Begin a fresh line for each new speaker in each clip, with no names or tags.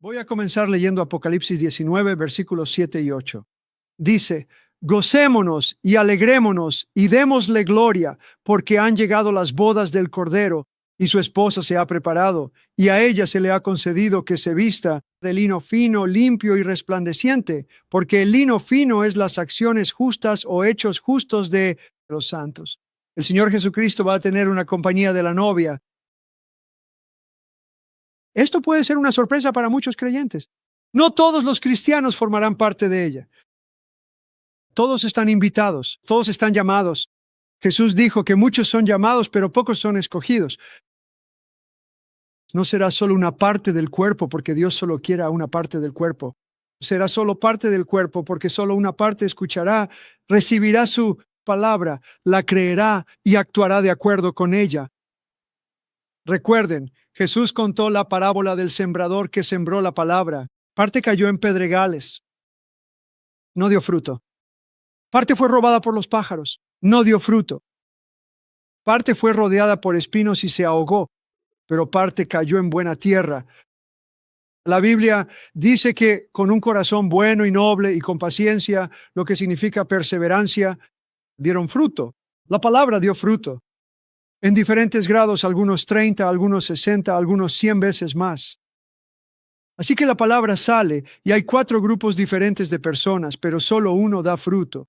Voy a comenzar leyendo Apocalipsis 19, versículos 7 y 8. Dice: Gocémonos y alegrémonos y démosle gloria, porque han llegado las bodas del Cordero, y su esposa se ha preparado, y a ella se le ha concedido que se vista de lino fino, limpio y resplandeciente, porque el lino fino es las acciones justas o hechos justos de los santos. El Señor Jesucristo va a tener una compañía de la novia. Esto puede ser una sorpresa para muchos creyentes. No todos los cristianos formarán parte de ella. Todos están invitados, todos están llamados. Jesús dijo que muchos son llamados, pero pocos son escogidos. No será solo una parte del cuerpo, porque Dios solo quiere a una parte del cuerpo. Será solo parte del cuerpo, porque solo una parte escuchará, recibirá su palabra, la creerá y actuará de acuerdo con ella. Recuerden, Jesús contó la parábola del sembrador que sembró la palabra. Parte cayó en pedregales. No dio fruto. Parte fue robada por los pájaros. No dio fruto. Parte fue rodeada por espinos y se ahogó, pero parte cayó en buena tierra. La Biblia dice que con un corazón bueno y noble y con paciencia, lo que significa perseverancia, dieron fruto. La palabra dio fruto. En diferentes grados, algunos 30, algunos 60, algunos 100 veces más. Así que la palabra sale y hay 4 grupos diferentes de personas, pero solo uno da fruto.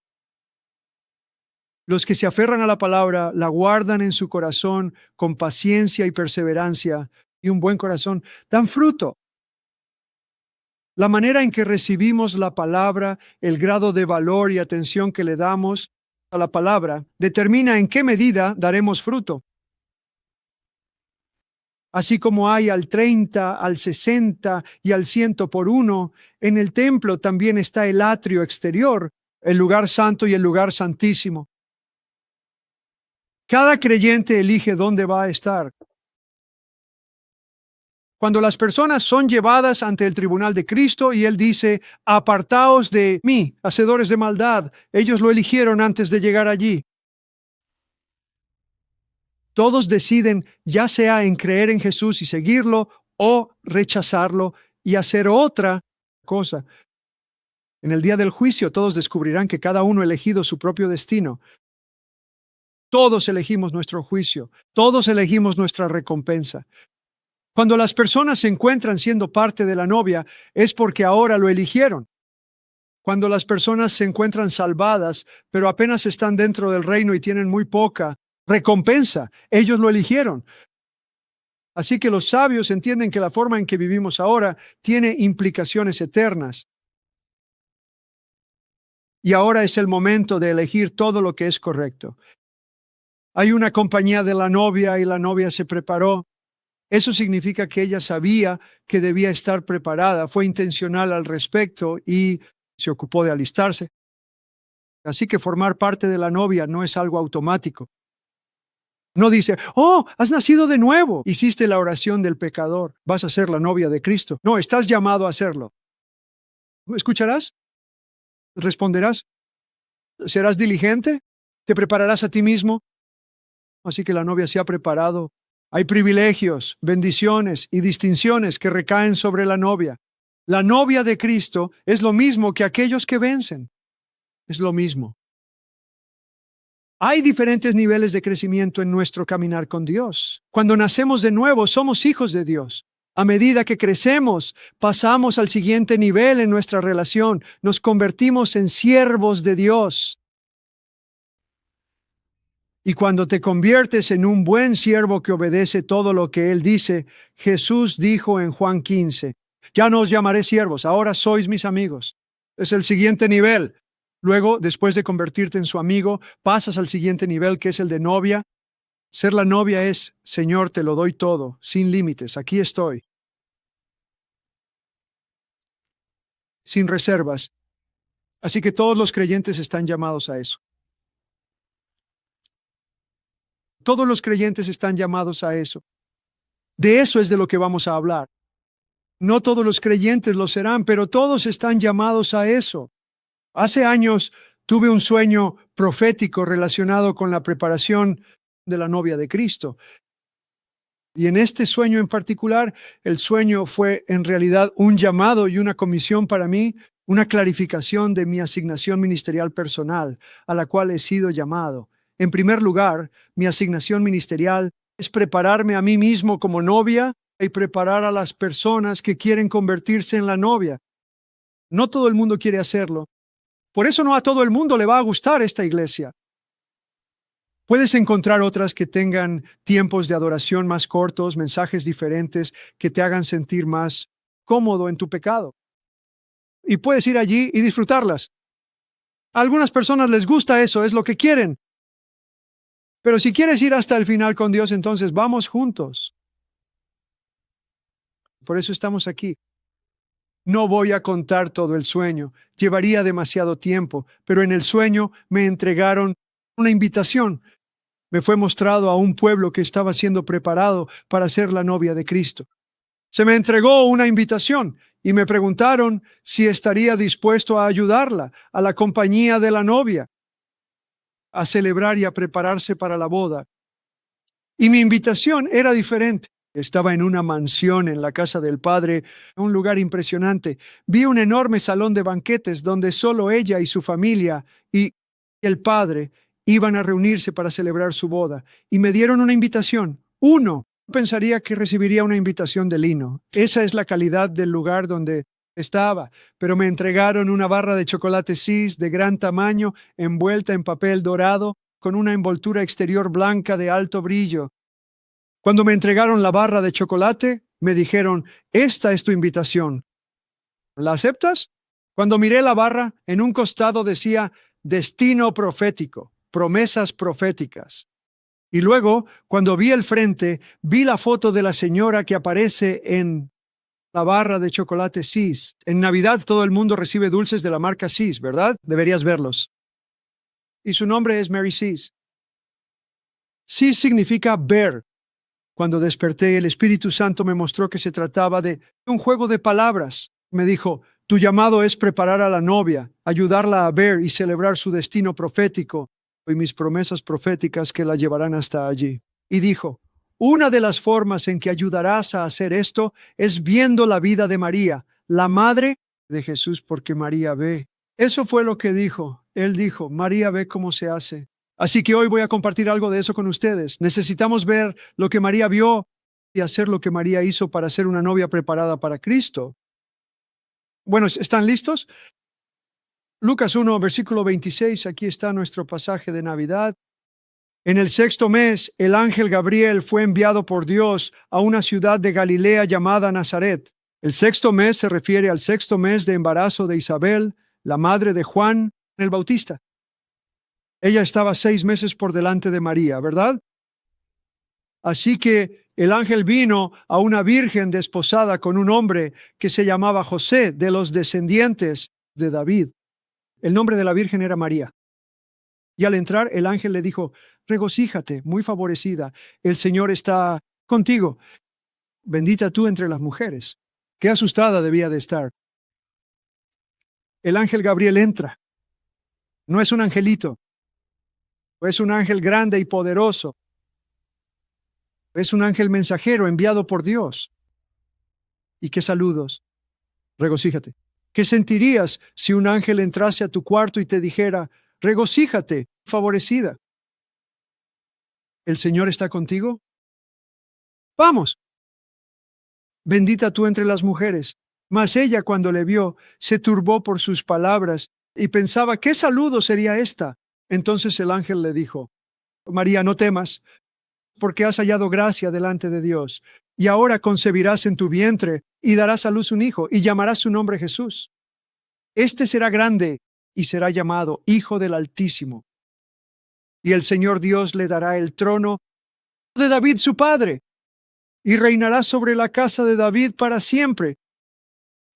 Los que se aferran a la palabra, la guardan en su corazón con paciencia y perseverancia y un buen corazón, dan fruto. La manera en que recibimos la palabra, el grado de valor y atención que le damos a la palabra, determina en qué medida daremos fruto. Así como hay al 30, al 60 y al 100 por uno, en el templo también está el atrio exterior, el lugar santo y el lugar santísimo. Cada creyente elige dónde va a estar. Cuando las personas son llevadas ante el tribunal de Cristo y Él dice: apartaos de mí, hacedores de maldad, ellos lo eligieron antes de llegar allí. Todos deciden ya sea en creer en Jesús y seguirlo o rechazarlo y hacer otra cosa. En el día del juicio todos descubrirán que cada uno ha elegido su propio destino. Todos elegimos nuestro juicio, todos elegimos nuestra recompensa. Cuando las personas se encuentran siendo parte de la novia, es porque ahora lo eligieron. Cuando las personas se encuentran salvadas, pero apenas están dentro del reino y tienen muy poca recompensa, ellos lo eligieron. Así que los sabios entienden que la forma en que vivimos ahora tiene implicaciones eternas. Y ahora es el momento de elegir todo lo que es correcto. Hay una compañía de la novia y la novia se preparó. Eso significa que ella sabía que debía estar preparada, fue intencional al respecto y se ocupó de alistarse. Así que formar parte de la novia no es algo automático. No dice: oh, has nacido de nuevo, hiciste la oración del pecador, vas a ser la novia de Cristo. No, estás llamado a hacerlo. ¿Escucharás? ¿Responderás? ¿Serás diligente? ¿Te prepararás a ti mismo? Así que la novia se ha preparado. Hay privilegios, bendiciones y distinciones que recaen sobre la novia. La novia de Cristo es lo mismo que aquellos que vencen. Es lo mismo. Hay diferentes niveles de crecimiento en nuestro caminar con Dios. Cuando nacemos de nuevo, somos hijos de Dios. A medida que crecemos, pasamos al siguiente nivel en nuestra relación. Nos convertimos en siervos de Dios. Y cuando te conviertes en un buen siervo que obedece todo lo que Él dice, Jesús dijo en Juan 15, ya no os llamaré siervos, ahora sois mis amigos. Es el siguiente nivel. Luego, después de convertirte en su amigo, pasas al siguiente nivel, que es el de novia. Ser la novia es: Señor, te lo doy todo, sin límites, aquí estoy. Sin reservas. Así que todos los creyentes están llamados a eso. Todos los creyentes están llamados a eso. De eso es de lo que vamos a hablar. No todos los creyentes lo serán, pero todos están llamados a eso. Hace años tuve un sueño profético relacionado con la preparación de la novia de Cristo. Y en este sueño en particular, el sueño fue en realidad un llamado y una comisión para mí, una clarificación de mi asignación ministerial personal a la cual he sido llamado. En primer lugar, mi asignación ministerial es prepararme a mí mismo como novia y preparar a las personas que quieren convertirse en la novia. No todo el mundo quiere hacerlo. Por eso no a todo el mundo le va a gustar esta iglesia. Puedes encontrar otras que tengan tiempos de adoración más cortos, mensajes diferentes que te hagan sentir más cómodo en tu pecado. Y puedes ir allí y disfrutarlas. A algunas personas les gusta eso, es lo que quieren. Pero si quieres ir hasta el final con Dios, entonces vamos juntos. Por eso estamos aquí. No voy a contar todo el sueño, llevaría demasiado tiempo, pero en el sueño me entregaron una invitación. Me fue mostrado a un pueblo que estaba siendo preparado para ser la novia de Cristo. Se me entregó una invitación y me preguntaron si estaría dispuesto a ayudarla, a la compañía de la novia, a celebrar y a prepararse para la boda. Y mi invitación era diferente. Estaba en una mansión en la casa del padre, un lugar impresionante. Vi un enorme salón de banquetes donde solo ella y su familia y el padre iban a reunirse para celebrar su boda. Y me dieron una invitación. Uno pensaría que recibiría una invitación de lino. Esa es la calidad del lugar donde estaba. Pero me entregaron una barra de chocolate Sis de gran tamaño, envuelta en papel dorado, con una envoltura exterior blanca de alto brillo. Cuando me entregaron la barra de chocolate, me dijeron, esta es tu invitación. ¿La aceptas? Cuando miré la barra, en un costado decía, destino profético, promesas proféticas. Y luego, cuando vi el frente, vi la foto de la señora que aparece en la barra de chocolate Sis. En Navidad todo el mundo recibe dulces de la marca Sis, ¿verdad? Deberías verlos. Y su nombre es Mary Sis. Sis significa ver. Cuando desperté, el Espíritu Santo me mostró que se trataba de un juego de palabras. Me dijo, tu llamado es preparar a la novia, ayudarla a ver y celebrar su destino profético y mis promesas proféticas que la llevarán hasta allí. Y dijo, una de las formas en que ayudarás a hacer esto es viendo la vida de María, la madre de Jesús, porque María ve. Eso fue lo que dijo. Él dijo, María ve cómo se hace. Así que hoy voy a compartir algo de eso con ustedes. Necesitamos ver lo que María vio y hacer lo que María hizo para ser una novia preparada para Cristo. Bueno, ¿están listos? Lucas 1, versículo 26, aquí está nuestro pasaje de Navidad. En el sexto mes, el ángel Gabriel fue enviado por Dios a una ciudad de Galilea llamada Nazaret. El sexto mes se refiere al sexto mes de embarazo de Isabel, la madre de Juan el Bautista. Ella estaba 6 meses por delante de María, ¿verdad? Así que el ángel vino a una virgen desposada con un hombre que se llamaba José, de los descendientes de David. El nombre de la virgen era María. Y al entrar, el ángel le dijo, regocíjate, muy favorecida, el Señor está contigo. Bendita tú entre las mujeres. Qué asustada debía de estar. El ángel Gabriel entra. No es un angelito. Es un ángel grande y poderoso. Es un ángel mensajero enviado por Dios. Y qué saludos. Regocíjate. ¿Qué sentirías si un ángel entrase a tu cuarto y te dijera, regocíjate, favorecida? ¿El Señor está contigo? Vamos. Bendita tú entre las mujeres. Mas ella, cuando le vio, se turbó por sus palabras y pensaba, ¿qué saludo sería esta? Entonces el ángel le dijo, María, no temas, porque has hallado gracia delante de Dios, y ahora concebirás en tu vientre y darás a luz un hijo, y llamarás su nombre Jesús. Este será grande y será llamado Hijo del Altísimo. Y el Señor Dios le dará el trono de David su padre, y reinará sobre la casa de David para siempre,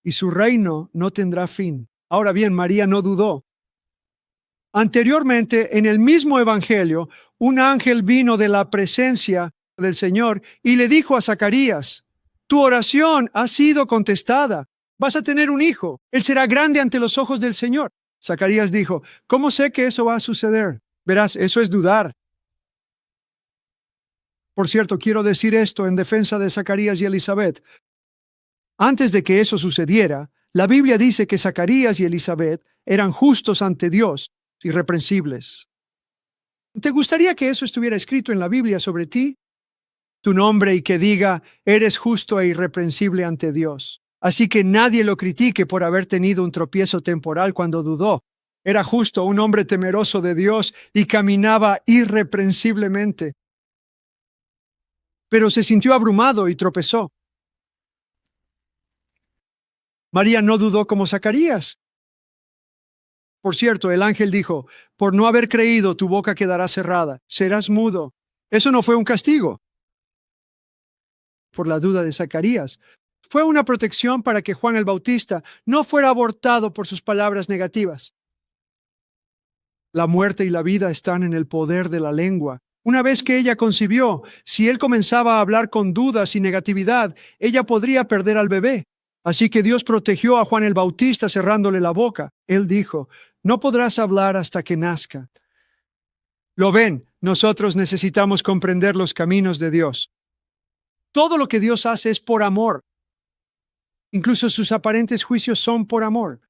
y su reino no tendrá fin. Ahora bien, María no dudó. Anteriormente, en el mismo evangelio, un ángel vino de la presencia del Señor y le dijo a Zacarías, tu oración ha sido contestada, vas a tener un hijo, él será grande ante los ojos del Señor. Zacarías dijo, ¿cómo sé que eso va a suceder? Verás, eso es dudar. Por cierto, quiero decir esto en defensa de Zacarías y Elizabeth. Antes de que eso sucediera, la Biblia dice que Zacarías y Elizabeth eran justos ante Dios, irreprensibles. ¿Te gustaría que eso estuviera escrito en la Biblia sobre ti? Tu nombre y que diga, eres justo e irreprensible ante Dios. Así que nadie lo critique por haber tenido un tropiezo temporal cuando dudó. Era justo, un hombre temeroso de Dios y caminaba irreprensiblemente. Pero se sintió abrumado y tropezó. María no dudó como Zacarías. Por cierto, el ángel dijo, por no haber creído, tu boca quedará cerrada, serás mudo. Eso no fue un castigo por la duda de Zacarías. Fue una protección para que Juan el Bautista no fuera abortado por sus palabras negativas. La muerte y la vida están en el poder de la lengua. Una vez que ella concibió, si él comenzaba a hablar con dudas y negatividad, ella podría perder al bebé. Así que Dios protegió a Juan el Bautista cerrándole la boca. Él dijo, no podrás hablar hasta que nazca. Lo ven, nosotros necesitamos comprender los caminos de Dios. Todo lo que Dios hace es por amor. Incluso sus aparentes juicios son por amor.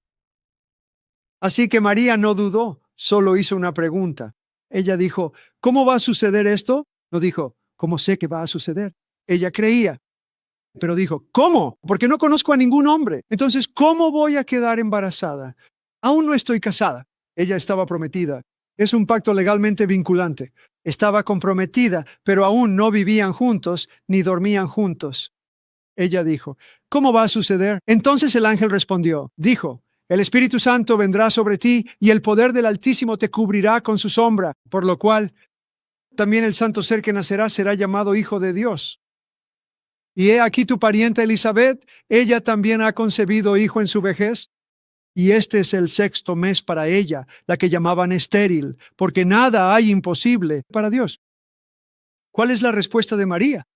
Así que María no dudó, solo hizo una pregunta. Ella dijo, ¿cómo va a suceder esto? No dijo, ¿cómo sé que va a suceder? Ella creía, pero dijo, ¿cómo? Porque no conozco a ningún hombre. Entonces, ¿cómo voy a quedar embarazada? Aún no estoy casada. Ella estaba prometida. Es un pacto legalmente vinculante. Estaba comprometida, pero aún no vivían juntos ni dormían juntos. Ella dijo, ¿cómo va a suceder? Entonces el ángel respondió, dijo, el Espíritu Santo vendrá sobre ti y el poder del Altísimo te cubrirá con su sombra, por lo cual también el santo ser que nacerá será llamado Hijo de Dios. Y he aquí tu parienta Elizabeth, ella también ha concebido hijo en su vejez. Y este es el 6º mes para ella, la que llamaban estéril, porque nada hay imposible para Dios. ¿Cuál es la respuesta de María?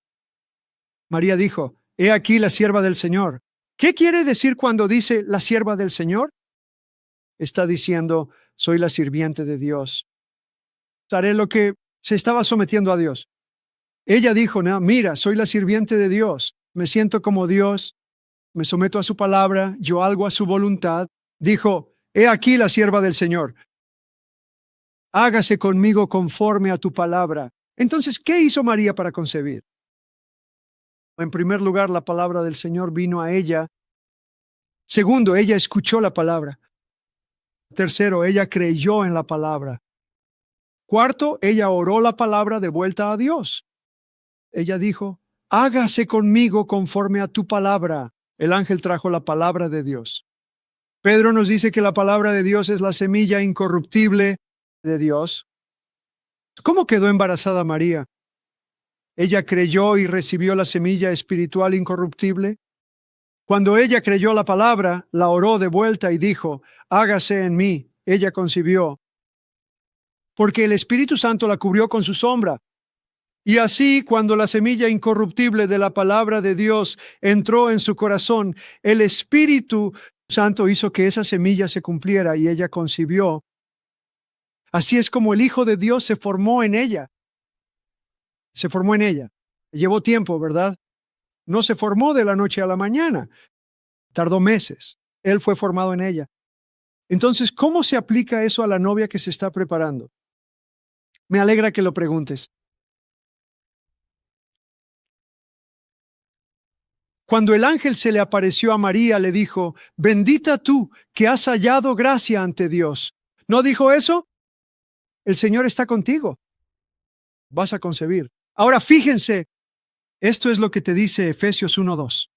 María dijo, he aquí la sierva del Señor. ¿Qué quiere decir cuando dice la sierva del Señor? Está diciendo, soy la sirviente de Dios. Haré lo que se estaba sometiendo a Dios. Ella dijo, no, mira, soy la sirviente de Dios. Me siento como Dios, me someto a su palabra, yo hago a su voluntad. Dijo, he aquí la sierva del Señor. Hágase conmigo conforme a tu palabra. Entonces, ¿qué hizo María para concebir? En primer lugar, la palabra del Señor vino a ella. Segundo, ella escuchó la palabra. Tercero, ella creyó en la palabra. Cuarto, ella oró la palabra de vuelta a Dios. Ella dijo, hágase conmigo conforme a tu palabra. El ángel trajo la palabra de Dios. Pedro nos dice que la palabra de Dios es la semilla incorruptible de Dios. ¿Cómo quedó embarazada María? Ella creyó y recibió la semilla espiritual incorruptible. Cuando ella creyó la palabra, la oró de vuelta y dijo, hágase en mí. Ella concibió, porque el Espíritu Santo la cubrió con su sombra. Y así, cuando la semilla incorruptible de la palabra de Dios entró en su corazón, el Espíritu Santo hizo que esa semilla se cumpliera y ella concibió. Así es como el Hijo de Dios se formó en ella. Se formó en ella. Llevó tiempo, ¿verdad? No se formó de la noche a la mañana. Tardó meses. Él fue formado en ella. Entonces, ¿cómo se aplica eso a la novia que se está preparando? Me alegra que lo preguntes. Cuando el ángel se le apareció a María, le dijo, bendita tú que has hallado gracia ante Dios. ¿No dijo eso? El Señor está contigo. Vas a concebir. Ahora fíjense, esto es lo que te dice Efesios 1:2.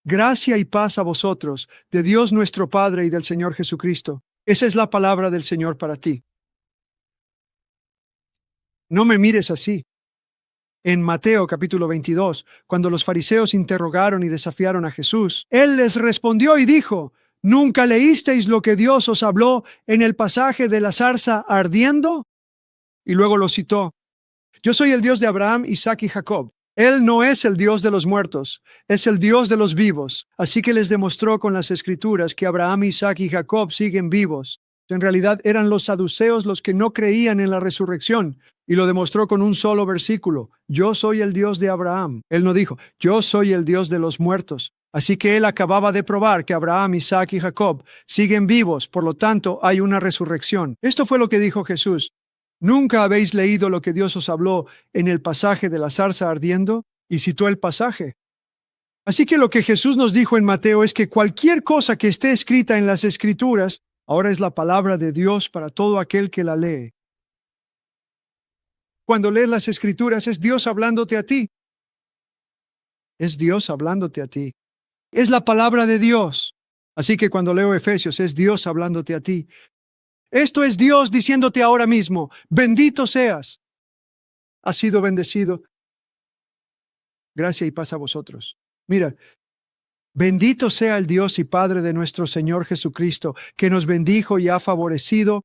Gracia y paz a vosotros, de Dios nuestro Padre y del Señor Jesucristo. Esa es la palabra del Señor para ti. No me mires así. En Mateo capítulo 22, cuando los fariseos interrogaron y desafiaron a Jesús, Él les respondió y dijo, ¿nunca leísteis lo que Dios os habló en el pasaje de la zarza ardiendo? Y luego lo citó. Yo soy el Dios de Abraham, Isaac y Jacob. Él no es el Dios de los muertos, es el Dios de los vivos. Así que les demostró con las Escrituras que Abraham, Isaac y Jacob siguen vivos. En realidad eran los saduceos los que no creían en la resurrección. Y lo demostró con un solo versículo. Yo soy el Dios de Abraham. Él no dijo, yo soy el Dios de los muertos. Así que él acababa de probar que Abraham, Isaac y Jacob siguen vivos, por lo tanto hay una resurrección. Esto fue lo que dijo Jesús. ¿Nunca habéis leído lo que Dios os habló en el pasaje de la zarza ardiendo? Y citó el pasaje. Así que lo que Jesús nos dijo en Mateo es que cualquier cosa que esté escrita en las Escrituras, ahora es la palabra de Dios para todo aquel que la lee. Cuando lees las Escrituras, es Dios hablándote a ti. Es Dios hablándote a ti. Es la palabra de Dios. Así que cuando leo Efesios, es Dios hablándote a ti. Esto es Dios diciéndote ahora mismo, bendito seas. Has sido bendecido. Gracia y paz a vosotros. Mira, bendito sea el Dios y Padre de nuestro Señor Jesucristo, que nos bendijo y ha favorecido,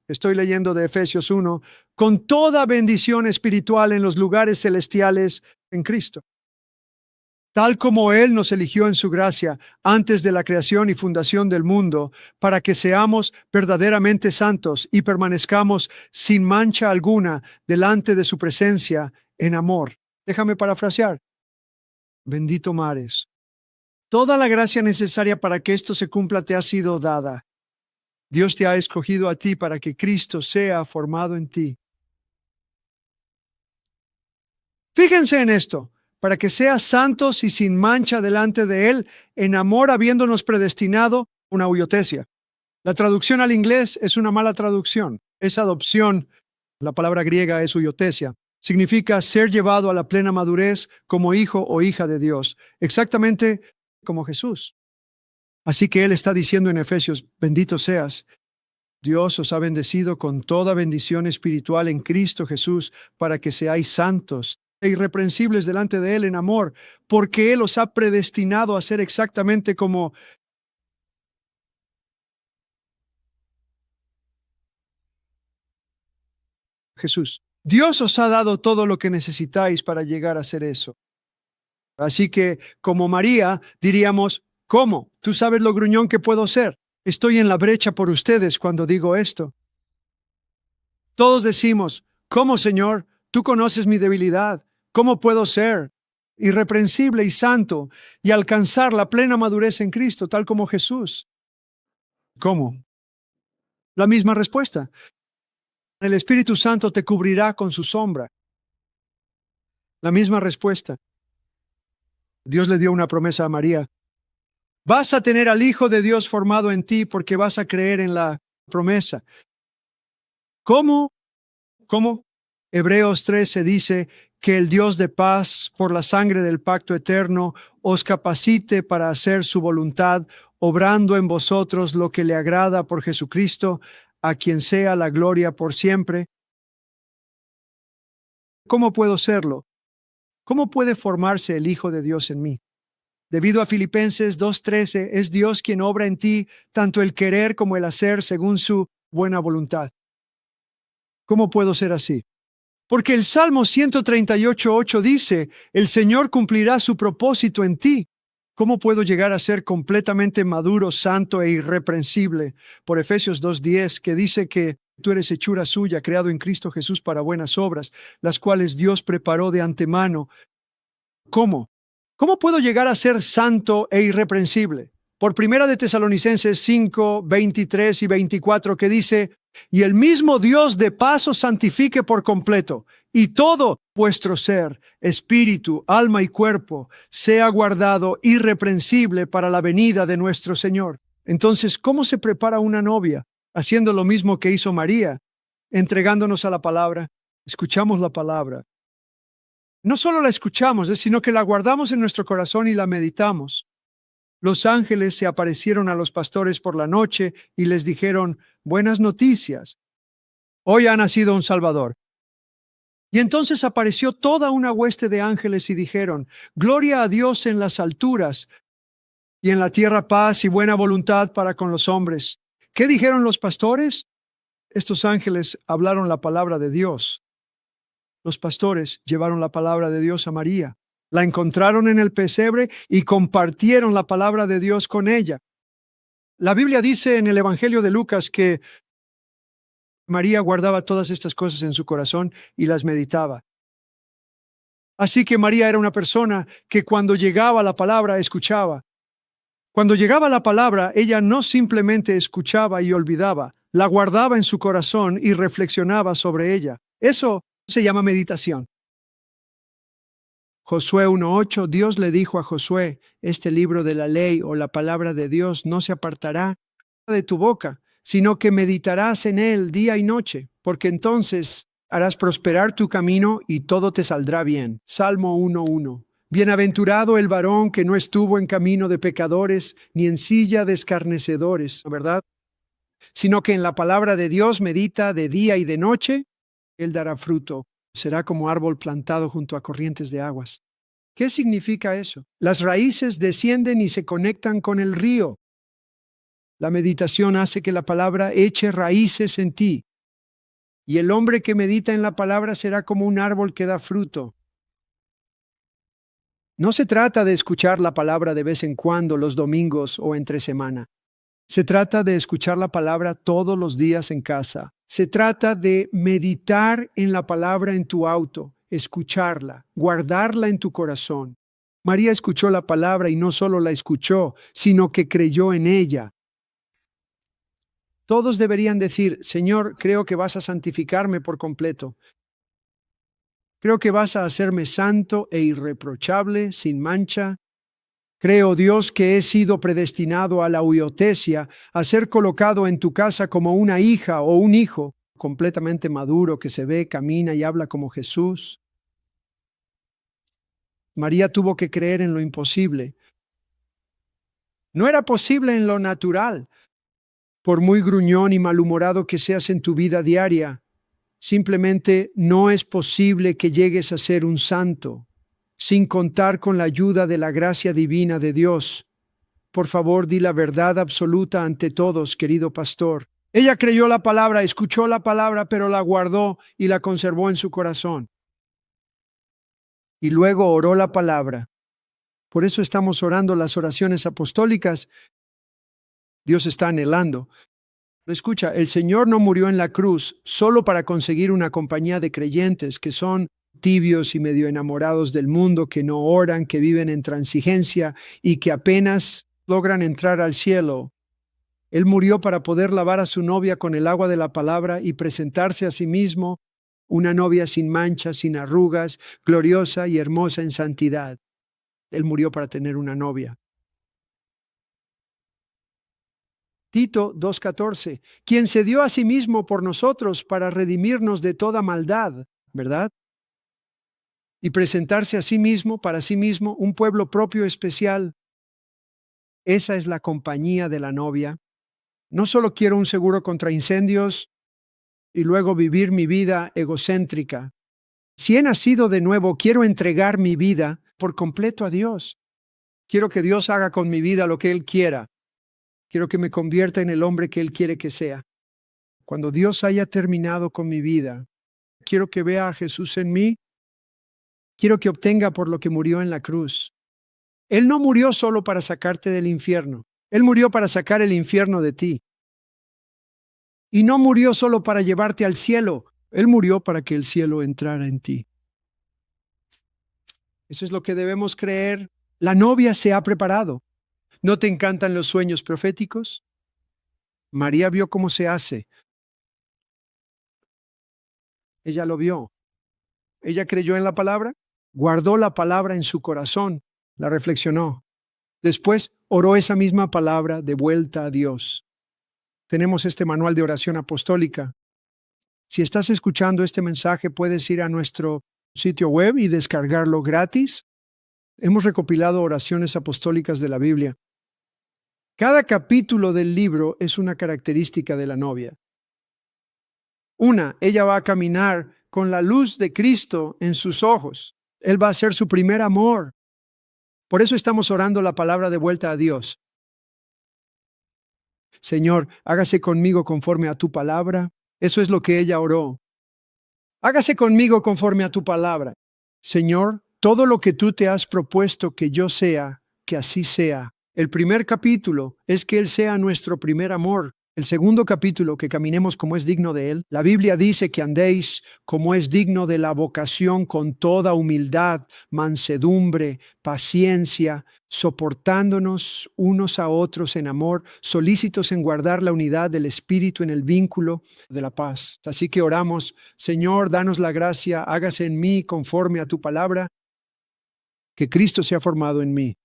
estoy leyendo de Efesios 1, con toda bendición espiritual en los lugares celestiales en Cristo. Tal como Él nos eligió en su gracia antes de la creación y fundación del mundo, para que seamos verdaderamente santos y permanezcamos sin mancha alguna delante de su presencia en amor. Déjame parafrasear. Bendito mares. Toda la gracia necesaria para que esto se cumpla te ha sido dada. Dios te ha escogido a ti para que Cristo sea formado en ti. Fíjense en esto, para que seas santos y sin mancha delante de Él, en amor habiéndonos predestinado, una huiotesia. La traducción al inglés es una mala traducción. Es adopción. La palabra griega es huiotesia. Significa ser llevado a la plena madurez como hijo o hija de Dios, exactamente como Jesús. Así que Él está diciendo en Efesios, bendito seas. Dios os ha bendecido con toda bendición espiritual en Cristo Jesús para que seáis santos e irreprensibles delante de Él en amor, porque Él os ha predestinado a ser exactamente como Jesús. Dios os ha dado todo lo que necesitáis para llegar a ser eso. Así que, como María, diríamos, ¿cómo? ¿Tú sabes lo gruñón que puedo ser? Estoy en la brecha por ustedes cuando digo esto. Todos decimos, ¿cómo, Señor? Tú conoces mi debilidad. ¿Cómo puedo ser irreprensible y santo y alcanzar la plena madurez en Cristo, tal como Jesús? ¿Cómo? La misma respuesta. El Espíritu Santo te cubrirá con su sombra. La misma respuesta. Dios le dio una promesa a María. Vas a tener al Hijo de Dios formado en ti porque vas a creer en la promesa. ¿Cómo? ¿Cómo? Hebreos 13 dice que el Dios de paz, por la sangre del pacto eterno, os capacite para hacer su voluntad, obrando en vosotros lo que le agrada por Jesucristo, a quien sea la gloria por siempre. ¿Cómo puedo serlo? ¿Cómo puede formarse el Hijo de Dios en mí? Debido a Filipenses 2:13, es Dios quien obra en ti tanto el querer como el hacer según su buena voluntad. ¿Cómo puedo ser así? Porque el Salmo 138:8 dice, el Señor cumplirá su propósito en ti. ¿Cómo puedo llegar a ser completamente maduro, santo e irreprensible? Por Efesios 2:10, que dice que tú eres hechura suya, creado en Cristo Jesús para buenas obras, las cuales Dios preparó de antemano. ¿Cómo? ¿Cómo puedo llegar a ser santo e irreprensible? Por Primera de Tesalonicenses 5:23 y 24, que dice, y el mismo Dios de paz os santifique por completo, y todo vuestro ser, espíritu, alma y cuerpo, sea guardado irreprensible para la venida de nuestro Señor. Entonces, ¿cómo se prepara una novia? Haciendo lo mismo que hizo María, entregándonos a la palabra. Escuchamos la palabra. No solo la escuchamos, sino que la guardamos en nuestro corazón y la meditamos. Los ángeles se aparecieron a los pastores por la noche y les dijeron, buenas noticias. Hoy ha nacido un Salvador. Y entonces apareció toda una hueste de ángeles y dijeron, gloria a Dios en las alturas y en la tierra paz y buena voluntad para con los hombres. ¿Qué dijeron los pastores? Estos ángeles hablaron la palabra de Dios. Los pastores llevaron la palabra de Dios a María. La encontraron en el pesebre y compartieron la palabra de Dios con ella. La Biblia dice en el Evangelio de Lucas que María guardaba todas estas cosas en su corazón y las meditaba. Así que María era una persona que cuando llegaba la palabra escuchaba. Cuando llegaba la palabra, ella no simplemente escuchaba y olvidaba, la guardaba en su corazón y reflexionaba sobre ella. Eso se llama meditación. Josué 1:8, Dios le dijo a Josué, este libro de la ley o la palabra de Dios no se apartará de tu boca, sino que meditarás en él día y noche, porque entonces harás prosperar tu camino y todo te saldrá bien. Salmo 1:1. Bienaventurado el varón que no estuvo en camino de pecadores, ni en silla de escarnecedores, ¿verdad? Sino que en la palabra de Dios medita de día y de noche, él dará fruto. Será como árbol plantado junto a corrientes de aguas. ¿Qué significa eso? Las raíces descienden y se conectan con el río. La meditación hace que la palabra eche raíces en ti. Y el hombre que medita en la palabra será como un árbol que da fruto. No se trata de escuchar la palabra de vez en cuando, los domingos o entre semana. Se trata de escuchar la palabra todos los días en casa. Se trata de meditar en la palabra en tu auto, escucharla, guardarla en tu corazón. María escuchó la palabra y no solo la escuchó, sino que creyó en ella. Todos deberían decir, Señor, creo que vas a santificarme por completo. Creo que vas a hacerme santo e irreprochable, sin mancha. Creo, Dios, que he sido predestinado a la huiotesia, a ser colocado en tu casa como una hija o un hijo, completamente maduro, que se ve, camina y habla como Jesús. María tuvo que creer en lo imposible. No era posible en lo natural. Por muy gruñón y malhumorado que seas en tu vida diaria, simplemente no es posible que llegues a ser un santo, sin contar con la ayuda de la gracia divina de Dios. Por favor, di la verdad absoluta ante todos, querido pastor. Ella creyó la palabra, escuchó la palabra, pero la guardó y la conservó en su corazón. Y luego oró la palabra. Por eso estamos orando las oraciones apostólicas. Dios está anhelando. Escucha, el Señor no murió en la cruz solo para conseguir una compañía de creyentes que son tibios y medio enamorados del mundo, que no oran, que viven en transigencia y que apenas logran entrar al cielo. Él murió para poder lavar a su novia con el agua de la palabra y presentarse a sí mismo una novia sin manchas, sin arrugas, gloriosa y hermosa en santidad. Él murió para tener una novia. Tito 2:14, quien se dio a sí mismo por nosotros para redimirnos de toda maldad, ¿verdad? Y presentarse a sí mismo, para sí mismo, un pueblo propio especial. Esa es la compañía de la novia. No solo quiero un seguro contra incendios y luego vivir mi vida egocéntrica. Si he nacido de nuevo, quiero entregar mi vida por completo a Dios. Quiero que Dios haga con mi vida lo que Él quiera. Quiero que me convierta en el hombre que Él quiere que sea. Cuando Dios haya terminado con mi vida, quiero que vea a Jesús en mí. Quiero que obtenga por lo que murió en la cruz. Él no murió solo para sacarte del infierno. Él murió para sacar el infierno de ti. Y no murió solo para llevarte al cielo. Él murió para que el cielo entrara en ti. Eso es lo que debemos creer. La novia se ha preparado. ¿No te encantan los sueños proféticos? María vio cómo se hace. Ella lo vio. Ella creyó en la palabra, guardó la palabra en su corazón, la reflexionó. Después oró esa misma palabra de vuelta a Dios. Tenemos este manual de oración apostólica. Si estás escuchando este mensaje, puedes ir a nuestro sitio web y descargarlo gratis. Hemos recopilado oraciones apostólicas de la Biblia. Cada capítulo del libro es una característica de la novia. Una, ella va a caminar con la luz de Cristo en sus ojos. Él va a ser su primer amor. Por eso estamos orando la palabra de vuelta a Dios. Señor, hágase conmigo conforme a tu palabra. Eso es lo que ella oró. Hágase conmigo conforme a tu palabra. Señor, todo lo que tú te has propuesto que yo sea, que así sea. El primer capítulo es que Él sea nuestro primer amor. El segundo capítulo, que caminemos como es digno de Él. La Biblia dice que andéis como es digno de la vocación, con toda humildad, mansedumbre, paciencia, soportándonos unos a otros en amor, solícitos en guardar la unidad del Espíritu en el vínculo de la paz. Así que oramos: Señor, danos la gracia, hágase en mí conforme a tu palabra, que Cristo sea formado en mí.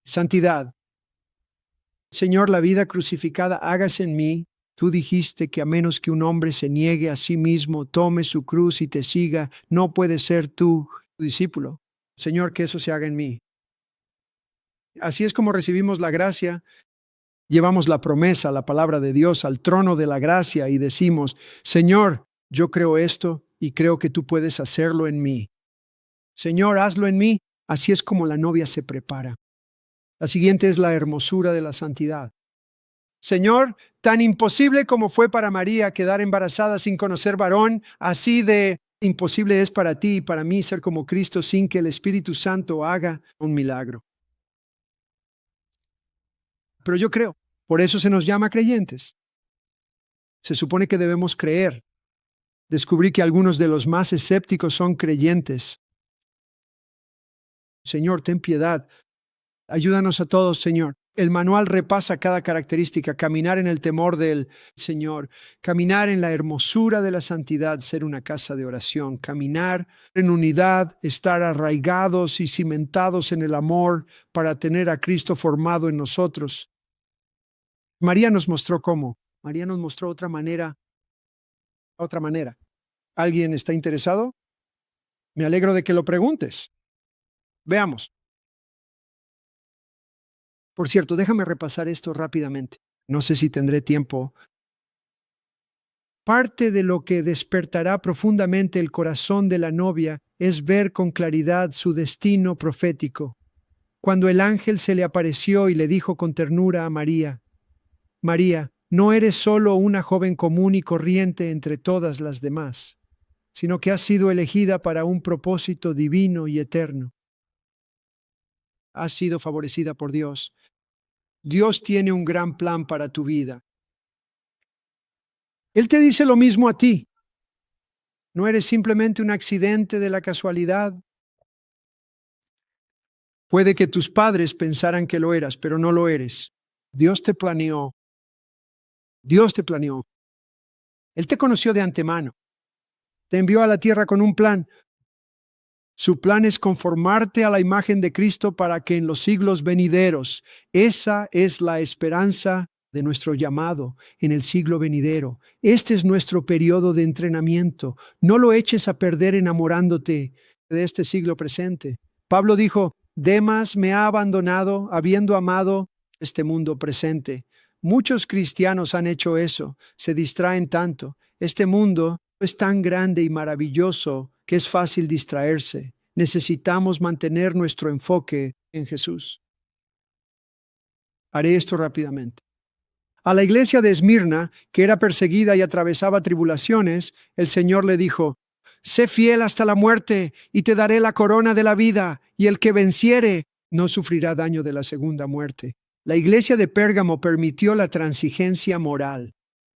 Santidad. Señor, la vida crucificada, hágase en mí. Tú dijiste que a menos que un hombre se niegue a sí mismo, tome su cruz y te siga, no puedes ser tú tu discípulo. Señor, que eso se haga en mí. Así es como recibimos la gracia. Llevamos la promesa, la palabra de Dios, al trono de la gracia y decimos: Señor, yo creo esto y creo que tú puedes hacerlo en mí. Señor, hazlo en mí. Así es como la novia se prepara. La siguiente es la hermosura de la santidad. Señor, tan imposible como fue para María quedar embarazada sin conocer varón, así de imposible es para ti y para mí ser como Cristo sin que el Espíritu Santo haga un milagro. Pero yo creo, por eso se nos llama creyentes. Se supone que debemos creer. Descubrí que algunos de los más escépticos son creyentes. Señor, ten piedad. Ayúdanos a todos, Señor. El manual repasa cada característica: caminar en el temor del Señor, caminar en la hermosura de la santidad, ser una casa de oración, caminar en unidad, estar arraigados y cimentados en el amor para tener a Cristo formado en nosotros. María nos mostró cómo. María nos mostró otra manera. ¿Alguien está interesado? Me alegro de que lo preguntes. Veamos. Por cierto, déjame repasar esto rápidamente. No sé si tendré tiempo. Parte de lo que despertará profundamente el corazón de la novia es ver con claridad su destino profético. Cuando el ángel se le apareció y le dijo con ternura a María: María, no eres solo una joven común y corriente entre todas las demás, sino que has sido elegida para un propósito divino y eterno. Has sido favorecida por Dios. Dios tiene un gran plan para tu vida. Él te dice lo mismo a ti. No eres simplemente un accidente de la casualidad. Puede que tus padres pensaran que lo eras, pero no lo eres. Dios te planeó. Dios te planeó. Él te conoció de antemano. Te envió a la tierra con un plan. Su plan es conformarte a la imagen de Cristo para que en los siglos venideros, esa es la esperanza de nuestro llamado en el siglo venidero. Este es nuestro periodo de entrenamiento. No lo eches a perder enamorándote de este siglo presente. Pablo dijo: Demas me ha abandonado habiendo amado este mundo presente. Muchos cristianos han hecho eso, se distraen tanto. Este mundo es tan grande y maravilloso que es fácil distraerse. Necesitamos mantener nuestro enfoque en Jesús. Haré esto rápidamente. A la iglesia de Esmirna, que era perseguida y atravesaba tribulaciones, el Señor le dijo: Sé fiel hasta la muerte, y te daré la corona de la vida, y el que venciere no sufrirá daño de la segunda muerte. La iglesia de Pérgamo permitió la transigencia moral.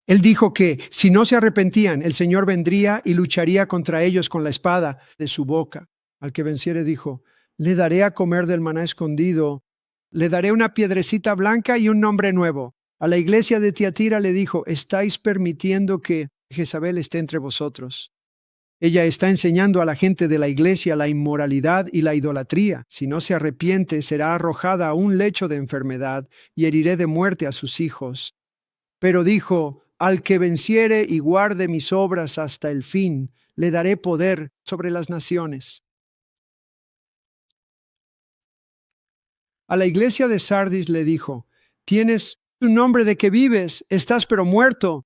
Él dijo que si no se arrepentían, el Señor vendría y lucharía contra ellos con la espada de su boca. Al que venciere dijo: Le daré a comer del maná escondido, le daré una piedrecita blanca y un nombre nuevo. A la iglesia de Tiatira le dijo: Estáis permitiendo que Jezabel esté entre vosotros. Ella está enseñando a la gente de la iglesia la inmoralidad y la idolatría. Si no se arrepiente, será arrojada a un lecho de enfermedad y heriré de muerte a sus hijos. Pero dijo: Al que venciere y guarde mis obras hasta el fin, le daré poder sobre las naciones. A la iglesia de Sardis le dijo: Tienes un nombre de que vives, estás pero muerto.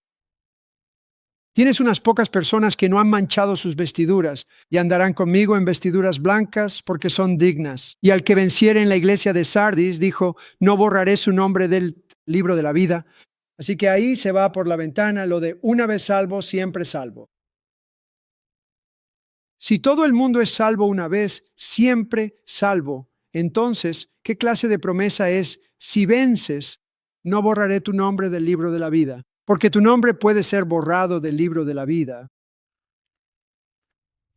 Tienes unas pocas personas que no han manchado sus vestiduras y andarán conmigo en vestiduras blancas porque son dignas. Y al que venciere en la iglesia de Sardis dijo: No borraré su nombre del libro de la vida. Así que ahí se va por la ventana lo de una vez salvo, siempre salvo. Si todo el mundo es salvo una vez, siempre salvo, entonces, ¿qué clase de promesa es: si vences, No borraré tu nombre del libro de la vida, porque tu nombre puede ser borrado del libro de la vida.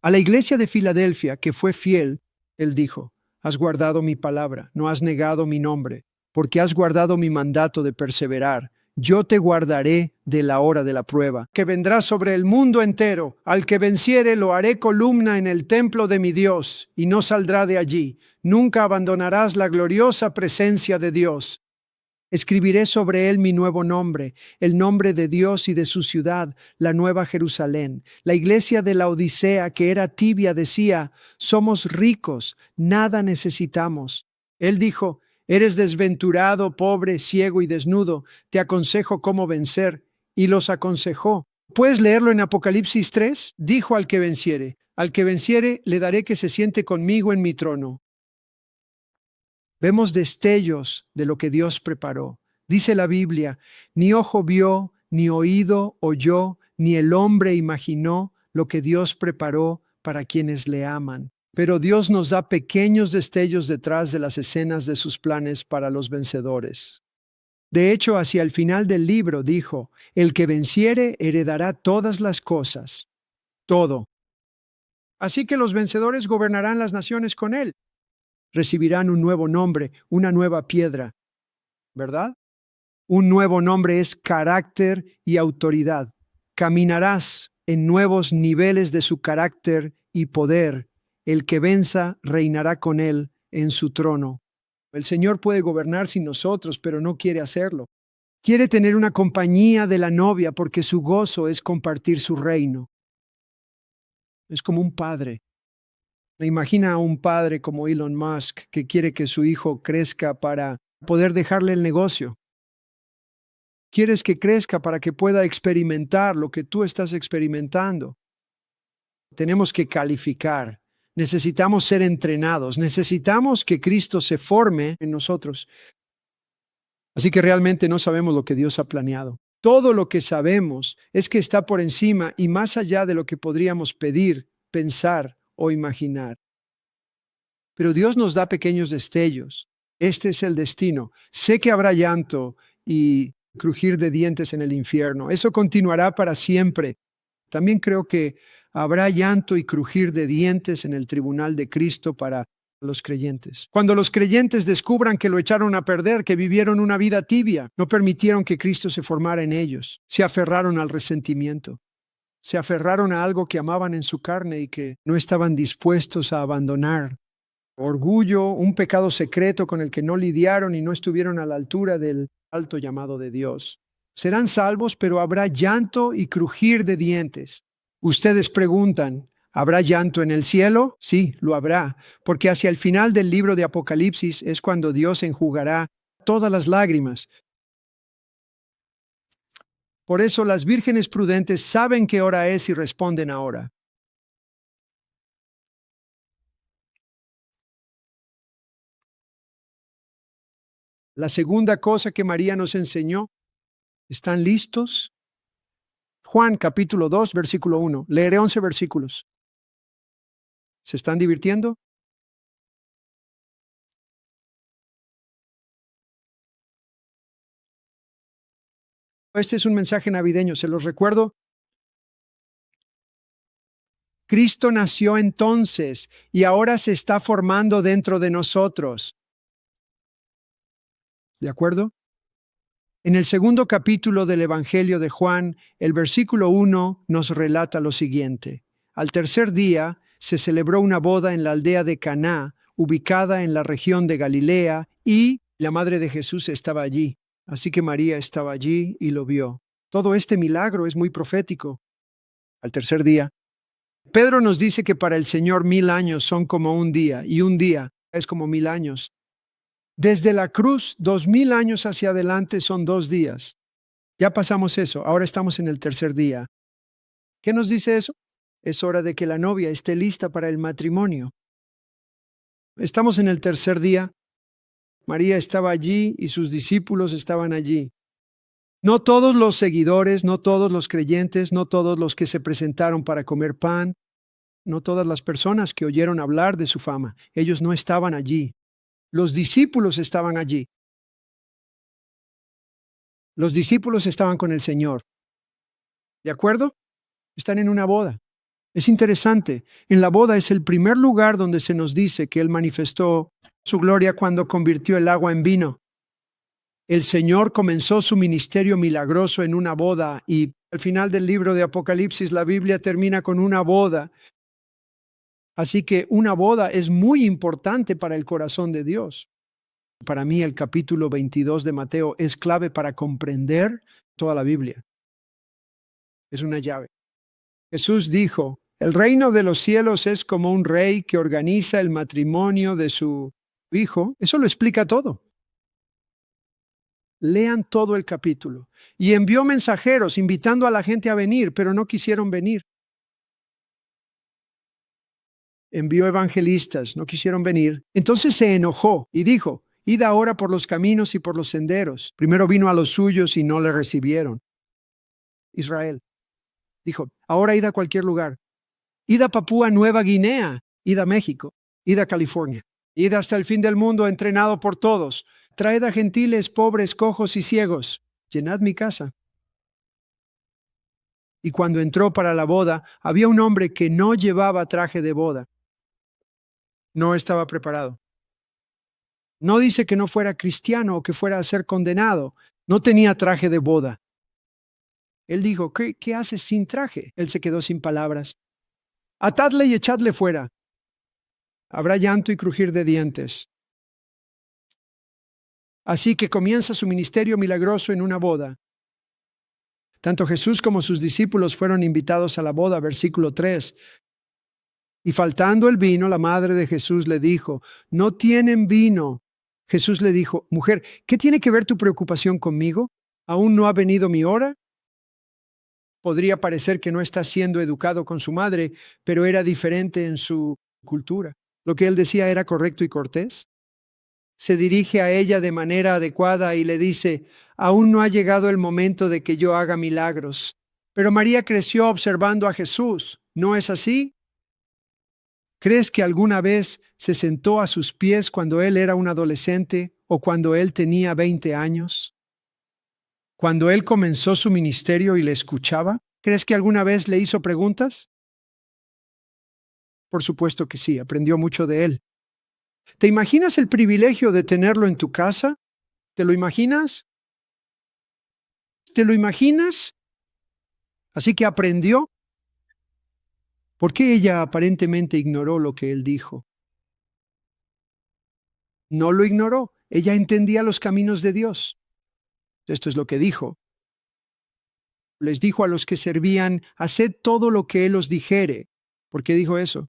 A la iglesia de Filadelfia, que fue fiel, él dijo, has guardado mi palabra, no has negado mi nombre, porque has guardado mi mandato de perseverar. Yo te guardaré de la hora de la prueba, que vendrá sobre el mundo entero. Al que venciere lo haré columna en el templo de mi Dios, y no saldrá de allí. Nunca abandonarás la gloriosa presencia de Dios. Escribiré sobre él mi nuevo nombre, el nombre de Dios y de su ciudad, la nueva Jerusalén. La iglesia de la Odisea, que era tibia, decía, somos ricos, nada necesitamos. Él dijo, eres desventurado, pobre, ciego y desnudo, te aconsejo cómo vencer. Y los aconsejó. ¿Puedes leerlo en Apocalipsis 3? Dijo al que venciere le daré que se siente conmigo en mi trono. Vemos destellos de lo que Dios preparó. Dice la Biblia, ni ojo vio, ni oído oyó, ni el hombre imaginó lo que Dios preparó para quienes le aman. Pero Dios nos da pequeños destellos detrás de las escenas de sus planes para los vencedores. De hecho, hacia el final del libro dijo, el que venciere heredará todas las cosas, todo. Así que los vencedores gobernarán las naciones con él. Recibirán un nuevo nombre, una nueva piedra, ¿verdad? Un nuevo nombre es carácter y autoridad. Caminarás en nuevos niveles de su carácter y poder. El que venza reinará con él en su trono. El Señor puede gobernar sin nosotros, pero no quiere hacerlo. Quiere tener una compañía de la novia porque su gozo es compartir su reino. Es como un padre. Imagina a un padre como Elon Musk que quiere que su hijo crezca para poder dejarle el negocio. Quieres que crezca para que pueda experimentar lo que tú estás experimentando. Tenemos que calificar. Necesitamos ser entrenados. Necesitamos que Cristo se forme en nosotros. Así que realmente no sabemos lo que Dios ha planeado. Todo lo que sabemos es que está por encima y más allá de lo que podríamos pedir, pensar o imaginar. Pero Dios nos da pequeños destellos. Este es el destino. Sé que habrá llanto y crujir de dientes en el infierno. Eso continuará para siempre. También creo que habrá llanto y crujir de dientes en el tribunal de Cristo para los creyentes. Cuando los creyentes descubran que lo echaron a perder, que vivieron una vida tibia, no permitieron que Cristo se formara en ellos, se aferraron al resentimiento, se aferraron a algo que amaban en su carne y que no estaban dispuestos a abandonar. Orgullo, un pecado secreto con el que no lidiaron y no estuvieron a la altura del alto llamado de Dios. Serán salvos, pero habrá llanto y crujir de dientes. Ustedes preguntan, ¿habrá llanto en el cielo? Sí, lo habrá, porque hacia el final del libro de Apocalipsis es cuando Dios enjugará todas las lágrimas. Por eso las vírgenes prudentes saben qué hora es y responden ahora. La segunda cosa que María nos enseñó, ¿están listos? Juan capítulo 2, versículo 1. Leeré 11 versículos. ¿Se están divirtiendo? Este es un mensaje navideño, se los recuerdo. Cristo nació entonces y ahora se está formando dentro de nosotros. ¿De acuerdo? En el segundo capítulo del Evangelio de Juan, el versículo 1 nos relata lo siguiente. Al tercer día se celebró una boda en la aldea de Caná, ubicada en la región de Galilea, y la madre de Jesús estaba allí. Así que María estaba allí y lo vio. Todo este milagro es muy profético. Al tercer día, Pedro nos dice que para el Señor 1000 años son como un día, y un día es como 1000 años. Desde la cruz, 2000 años hacia adelante son 2 días. Ya pasamos eso, ahora estamos en el tercer día. ¿Qué nos dice eso? Es hora de que la novia esté lista para el matrimonio. Estamos en el tercer día. María estaba allí y sus discípulos estaban allí. No todos los seguidores, no todos los creyentes, no todos los que se presentaron para comer pan, no todas las personas que oyeron hablar de su fama. Ellos no estaban allí. Los discípulos estaban allí. Los discípulos estaban con el Señor. ¿De acuerdo? Están en una boda. Es interesante. En la boda es el primer lugar donde se nos dice que Él manifestó su gloria cuando convirtió el agua en vino. El Señor comenzó su ministerio milagroso en una boda y al final del libro de Apocalipsis la Biblia termina con una boda. Así que una boda es muy importante para el corazón de Dios. Para mí el capítulo 22 de Mateo es clave para comprender toda la Biblia. Es una llave. Jesús dijo, el reino de los cielos es como un rey que organiza el matrimonio de su hijo. Eso lo explica todo. Lean todo el capítulo. Y envió mensajeros invitando a la gente a venir, pero no quisieron venir. Envió evangelistas, no quisieron venir. Entonces se enojó y dijo, id ahora por los caminos y por los senderos. Primero vino a los suyos y no le recibieron. Israel dijo, ahora id a cualquier lugar. Id a Papúa Nueva Guinea, id a México, id a California. Id hasta el fin del mundo entrenado por todos. Traed a gentiles, pobres, cojos y ciegos. Llenad mi casa. Y cuando entró para la boda, había un hombre que no llevaba traje de boda. No estaba preparado. No dice que no fuera cristiano o que fuera a ser condenado. No tenía traje de boda. Él dijo, ¿qué haces sin traje? Él se quedó sin palabras. Atadle y echadle fuera. Habrá llanto y crujir de dientes. Así que comienza su ministerio milagroso en una boda. Tanto Jesús como sus discípulos fueron invitados a la boda, versículo 3. Y faltando el vino, la madre de Jesús le dijo, no tienen vino. Jesús le dijo, mujer, ¿qué tiene que ver tu preocupación conmigo? ¿Aún no ha venido mi hora? Podría parecer que no está siendo educado con su madre, pero era diferente en su cultura. Lo que él decía era correcto y cortés. Se dirige a ella de manera adecuada y le dice, aún no ha llegado el momento de que yo haga milagros. Pero María creció observando a Jesús, ¿no es así? ¿Crees que alguna vez se sentó a sus pies cuando él era un adolescente o cuando él tenía 20 años? Cuando él comenzó su ministerio y le escuchaba, ¿crees que alguna vez le hizo preguntas? Por supuesto que sí, aprendió mucho de él. ¿Te imaginas el privilegio de tenerlo en tu casa? ¿Te lo imaginas? ¿Te lo imaginas? Así que aprendió. ¿Por qué ella aparentemente ignoró lo que él dijo? No lo ignoró. Ella entendía los caminos de Dios. Esto es lo que dijo. Les dijo a los que servían, haced todo lo que Él os dijere. ¿Por qué dijo eso?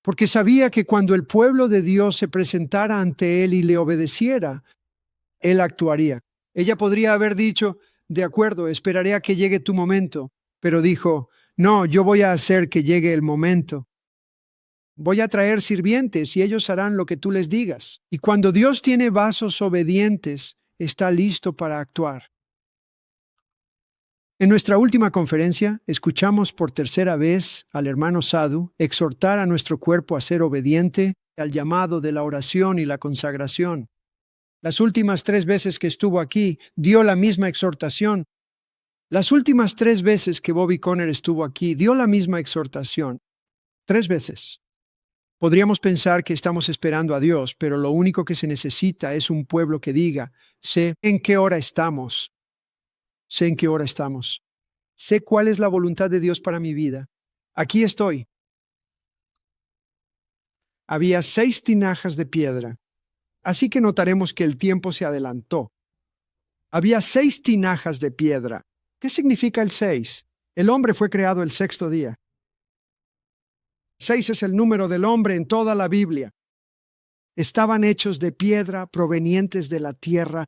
Porque sabía que cuando el pueblo de Dios se presentara ante Él y le obedeciera, Él actuaría. Ella podría haber dicho, de acuerdo, esperaré a que llegue tu momento, pero dijo, no, yo voy a hacer que llegue el momento. Voy a traer sirvientes y ellos harán lo que tú les digas. Y cuando Dios tiene vasos obedientes, está listo para actuar. En nuestra última conferencia, escuchamos por tercera vez al hermano Sadhu exhortar a nuestro cuerpo a ser obediente al llamado de la oración y la consagración. Las últimas 3 veces que estuvo aquí, dio la misma exhortación. Las últimas 3 veces que Bobby Conner estuvo aquí, dio la misma exhortación. 3 veces. Podríamos pensar que estamos esperando a Dios, pero lo único que se necesita es un pueblo que diga, sé en qué hora estamos. Sé en qué hora estamos. Sé cuál es la voluntad de Dios para mi vida. Aquí estoy. Había 6 tinajas de piedra, así que notaremos que el tiempo se adelantó. Había 6 tinajas de piedra. ¿Qué significa el 6? El hombre fue creado el 6º día. 6 es el número del hombre en toda la Biblia. Estaban hechos de piedra provenientes de la tierra.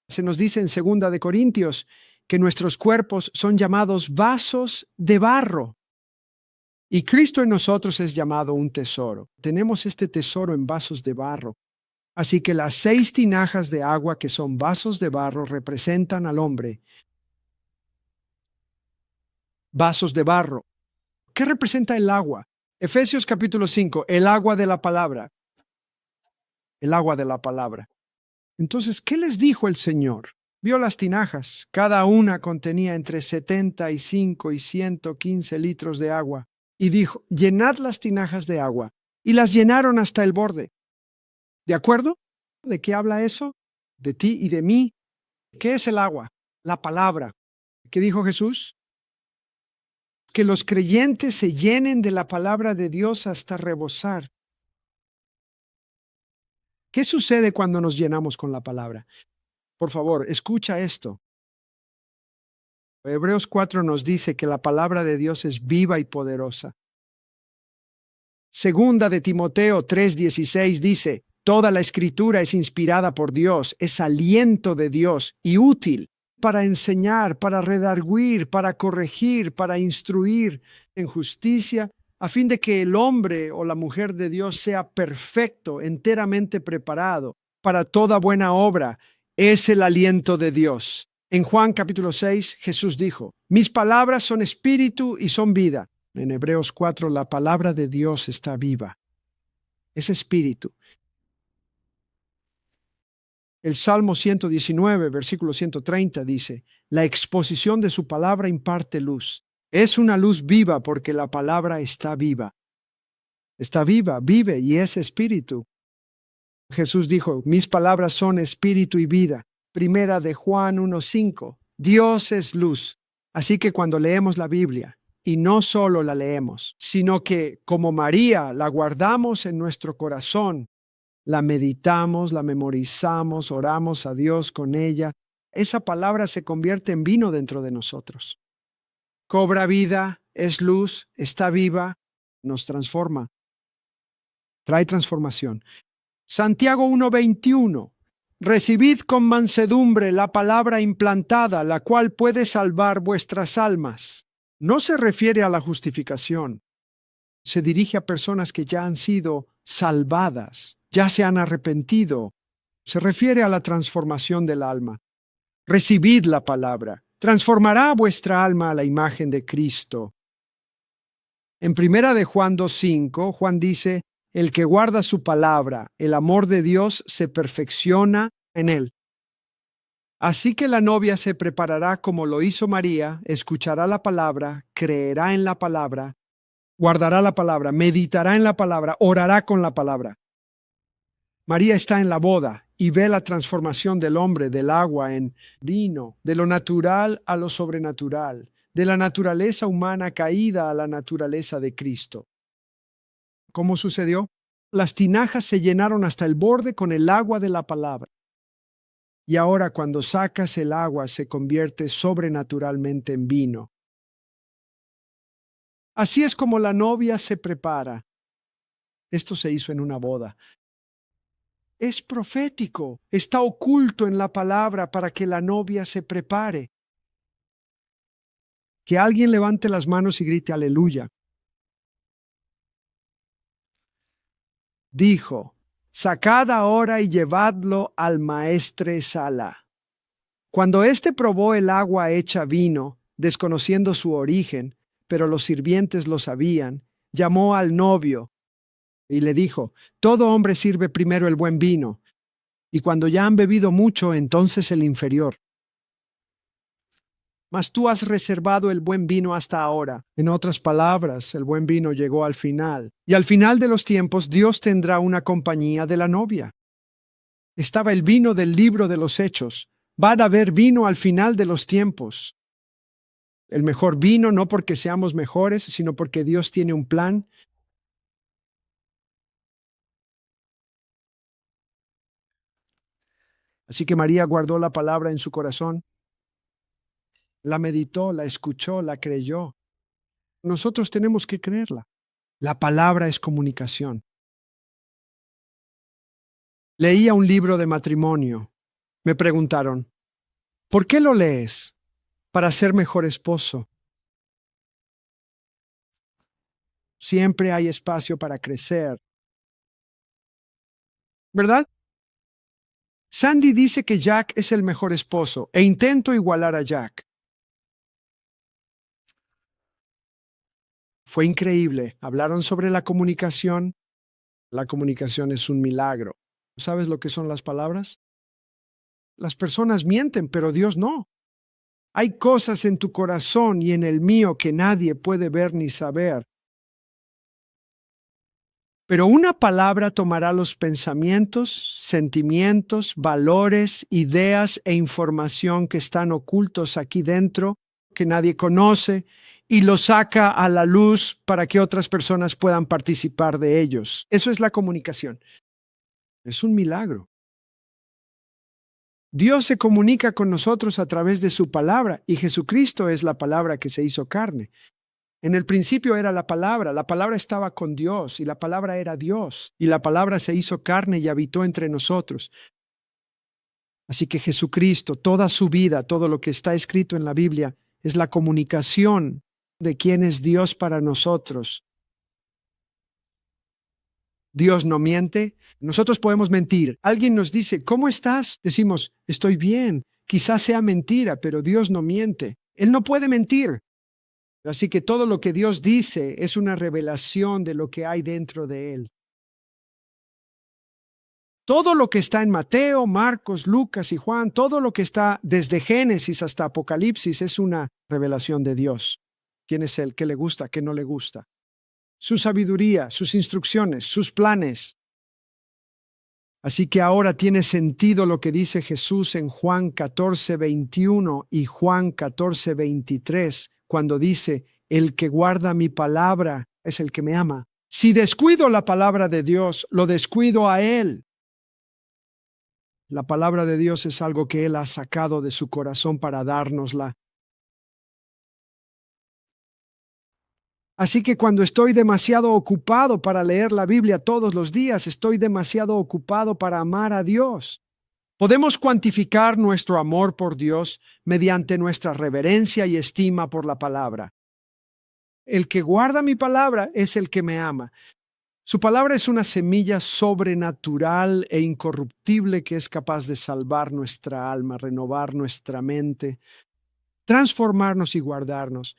Se nos dice en 2 de Corintios que nuestros cuerpos son llamados vasos de barro. Y Cristo en nosotros es llamado un tesoro. Tenemos este tesoro en vasos de barro. Así que las 6 tinajas de agua que son vasos de barro representan al hombre. Vasos de barro. ¿Qué representa el agua? Efesios capítulo 5, el agua de la palabra. El agua de la palabra. Entonces, ¿qué les dijo el Señor? Vio las tinajas. Cada una contenía entre 75 y 115 litros de agua. Y dijo, llenad las tinajas de agua. Y las llenaron hasta el borde. ¿De acuerdo? ¿De qué habla eso? De ti y de mí. ¿Qué es el agua? La palabra. ¿Qué dijo Jesús? Que los creyentes se llenen de la palabra de Dios hasta rebosar. ¿Qué sucede cuando nos llenamos con la palabra? Por favor, escucha esto. Hebreos 4 nos dice que la palabra de Dios es viva y poderosa. Segunda de Timoteo 3:16 dice, toda la escritura es inspirada por Dios, es aliento de Dios y útil para enseñar, para redarguir, para corregir, para instruir en justicia, a fin de que el hombre o la mujer de Dios sea perfecto, enteramente preparado para toda buena obra. Es el aliento de Dios. En Juan capítulo 6, Jesús dijo, mis palabras son espíritu y son vida. En Hebreos 4, la palabra de Dios está viva. Es espíritu. El Salmo 119, versículo 130 dice, la exposición de su palabra imparte luz. Es una luz viva porque la palabra está viva. Está viva, vive y es espíritu. Jesús dijo, mis palabras son espíritu y vida. Primera de Juan 1:5. Dios es luz. Así que cuando leemos la Biblia, y no solo la leemos, sino que, como María, la guardamos en nuestro corazón, la meditamos, la memorizamos, oramos a Dios con ella, esa palabra se convierte en vino dentro de nosotros. Cobra vida, es luz, está viva, nos transforma. Trae transformación. Santiago 1:21. Recibid con mansedumbre la palabra implantada, la cual puede salvar vuestras almas. No se refiere a la justificación. Se dirige a personas que ya han sido salvadas, ya se han arrepentido. Se refiere a la transformación del alma. Recibid la palabra. Transformará vuestra alma a la imagen de Cristo. En primera de Juan 2:5, Juan dice, el que guarda su palabra, el amor de Dios se perfecciona en él. Así que la novia se preparará como lo hizo María, escuchará la palabra, creerá en la palabra, guardará la palabra, meditará en la palabra, orará con la palabra. María está en la boda y ve la transformación del hombre, del agua en vino, de lo natural a lo sobrenatural, de la naturaleza humana caída a la naturaleza de Cristo. ¿Cómo sucedió? Las tinajas se llenaron hasta el borde con el agua de la palabra. Y ahora cuando sacas el agua se convierte sobrenaturalmente en vino. Así es como la novia se prepara. Esto se hizo en una boda. Es profético, está oculto en la palabra para que la novia se prepare. Que alguien levante las manos y grite aleluya. Dijo, sacad ahora y llevadlo al maestresala. Cuando éste probó el agua hecha vino, desconociendo su origen, pero los sirvientes lo sabían, llamó al novio y le dijo, todo hombre sirve primero el buen vino, y cuando ya han bebido mucho, entonces el inferior. Mas tú has reservado el buen vino hasta ahora. En otras palabras, el buen vino llegó al final. Y al final de los tiempos, Dios tendrá una compañía de la novia. Estaba el vino del libro de los Hechos. Van a haber vino al final de los tiempos. El mejor vino no porque seamos mejores, sino porque Dios tiene un plan. Así que María guardó la palabra en su corazón. La meditó, la escuchó, la creyó. Nosotros tenemos que creerla. La palabra es comunicación. Leía un libro de matrimonio. Me preguntaron, ¿por qué lo lees? Para ser mejor esposo. Siempre hay espacio para crecer. ¿Verdad? Sandy dice que Jack es el mejor esposo e intento igualar a Jack. Fue increíble. Hablaron sobre la comunicación. La comunicación es un milagro. ¿Sabes lo que son las palabras? Las personas mienten, pero Dios no. Hay cosas en tu corazón y en el mío que nadie puede ver ni saber. Pero una palabra tomará los pensamientos, sentimientos, valores, ideas e información que están ocultos aquí dentro, que nadie conoce, y los saca a la luz para que otras personas puedan participar de ellos. Eso es la comunicación. Es un milagro. Dios se comunica con nosotros a través de su palabra, y Jesucristo es la palabra que se hizo carne. En el principio era la palabra estaba con Dios y la palabra era Dios y la palabra se hizo carne y habitó entre nosotros. Así que Jesucristo, toda su vida, todo lo que está escrito en la Biblia, es la comunicación de quién es Dios para nosotros. Dios no miente. Nosotros podemos mentir. Alguien nos dice, ¿cómo estás? Decimos, estoy bien. Quizás sea mentira, pero Dios no miente. Él no puede mentir. Así que todo lo que Dios dice es una revelación de lo que hay dentro de Él. Todo lo que está en Mateo, Marcos, Lucas y Juan, todo lo que está desde Génesis hasta Apocalipsis es una revelación de Dios. ¿Quién es Él? ¿Qué le gusta? ¿Qué no le gusta? Su sabiduría, sus instrucciones, sus planes. Así que ahora tiene sentido lo que dice Jesús en Juan 14:21 y Juan 14:23, cuando dice, el que guarda mi palabra es el que me ama. Si descuido la palabra de Dios, lo descuido a Él. La palabra de Dios es algo que Él ha sacado de su corazón para dárnosla. Así que cuando estoy demasiado ocupado para leer la Biblia todos los días, estoy demasiado ocupado para amar a Dios. Podemos cuantificar nuestro amor por Dios mediante nuestra reverencia y estima por la palabra. El que guarda mi palabra es el que me ama. Su palabra es una semilla sobrenatural e incorruptible que es capaz de salvar nuestra alma, renovar nuestra mente, transformarnos y guardarnos.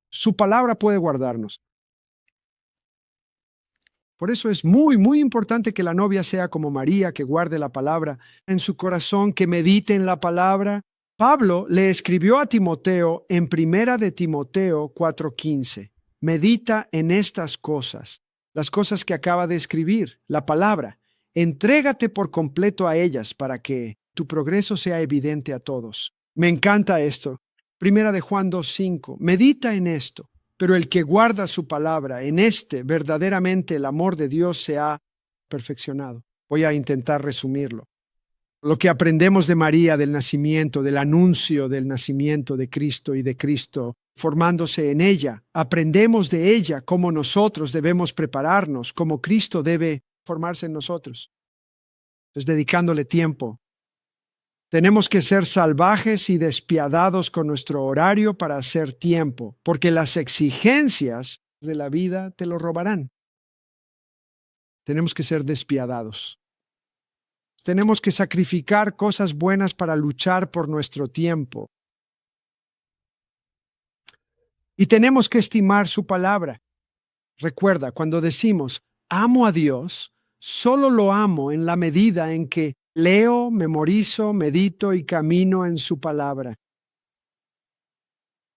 Su palabra puede guardarnos. Por eso es muy importante que la novia sea como María, que guarde la palabra en su corazón, que medite en la palabra. Pablo le escribió a Timoteo en Primera de Timoteo 4:15. Medita en estas cosas, las cosas que acaba de escribir, la palabra. Entrégate por completo a ellas para que tu progreso sea evidente a todos. Me encanta esto. Primera de Juan 2:5. Medita en esto. Pero el que guarda su palabra, en verdaderamente el amor de Dios se ha perfeccionado. Voy a intentar resumirlo. Lo que aprendemos de María, del nacimiento, del anuncio del nacimiento de Cristo y de Cristo formándose en ella, aprendemos de ella cómo nosotros debemos prepararnos, cómo Cristo debe formarse en nosotros. Entonces, dedicándole tiempo. Tenemos que ser salvajes y despiadados con nuestro horario para hacer tiempo, porque las exigencias de la vida te lo robarán. Tenemos que ser despiadados. Tenemos que sacrificar cosas buenas para luchar por nuestro tiempo. Y tenemos que estimar su palabra. Recuerda, cuando decimos amo a Dios, solo lo amo en la medida en que leo, memorizo, medito y camino en su palabra.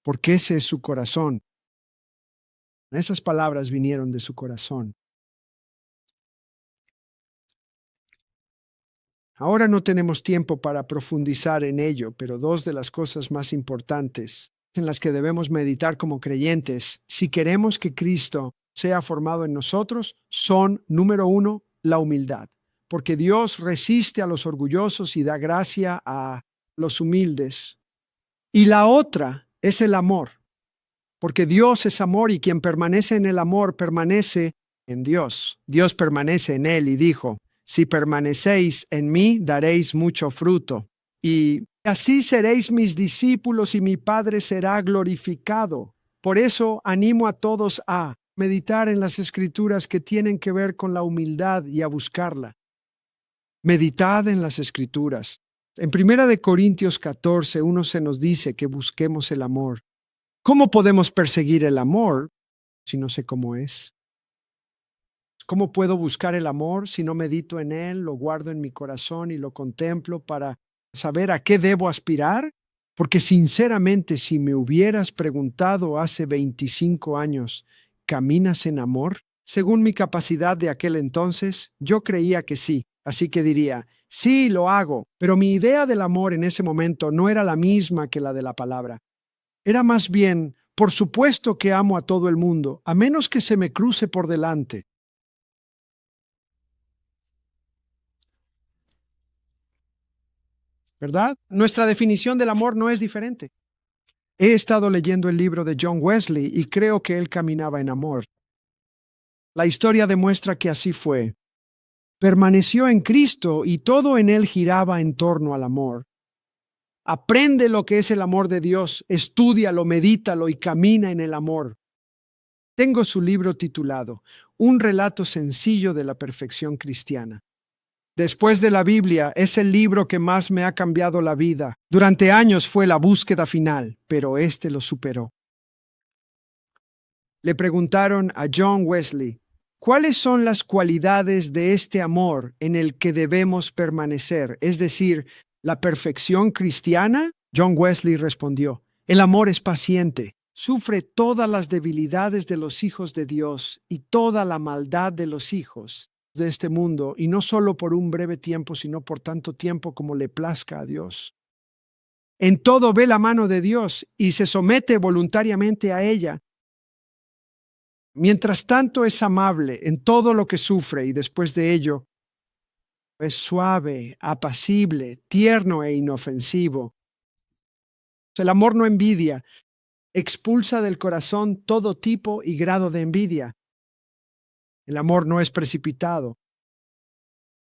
Porque ese es su corazón. Esas palabras vinieron de su corazón. Ahora no tenemos tiempo para profundizar en ello, pero dos de las cosas más importantes en las que debemos meditar como creyentes, si queremos que Cristo sea formado en nosotros, son, número uno, la humildad. Porque Dios resiste a los orgullosos y da gracia a los humildes. Y la otra es el amor, porque Dios es amor y quien permanece en el amor permanece en Dios. Dios permanece en él y dijo, si permanecéis en mí, daréis mucho fruto. Y así seréis mis discípulos y mi Padre será glorificado. Por eso animo a todos a meditar en las Escrituras que tienen que ver con la humildad y a buscarla. Meditad en las Escrituras. En 1 Corintios 14, se nos dice que busquemos el amor. ¿Cómo podemos perseguir el amor si no sé cómo es? ¿Cómo puedo buscar el amor si no medito en él, lo guardo en mi corazón y lo contemplo para saber a qué debo aspirar? Porque sinceramente, si me hubieras preguntado hace 25 años, ¿caminas en amor? Según mi capacidad de aquel entonces, yo creía que sí. Así que diría, sí, lo hago. Pero mi idea del amor en ese momento no era la misma que la de la palabra. Era más bien, por supuesto que amo a todo el mundo, a menos que se me cruce por delante. ¿Verdad? Nuestra definición del amor no es diferente. He estado leyendo el libro de John Wesley y creo que él caminaba en amor. La historia demuestra que así fue. Permaneció en Cristo y todo en él giraba en torno al amor. Aprende lo que es el amor de Dios, estúdialo, medítalo y camina en el amor. Tengo su libro titulado Un relato sencillo de la perfección cristiana. Después de la Biblia, es el libro que más me ha cambiado la vida. Durante años fue la búsqueda final, pero este lo superó. Le preguntaron a John Wesley, ¿cuáles son las cualidades de este amor en el que debemos permanecer? Es decir, ¿la perfección cristiana? John Wesley respondió, el amor es paciente, sufre todas las debilidades de los hijos de Dios y toda la maldad de los hijos de este mundo, y no solo por un breve tiempo, sino por tanto tiempo como le plazca a Dios. En todo ve la mano de Dios y se somete voluntariamente a ella. Mientras tanto es amable en todo lo que sufre y después de ello es suave, apacible, tierno e inofensivo. El amor no envidia, expulsa del corazón todo tipo y grado de envidia. El amor no es precipitado,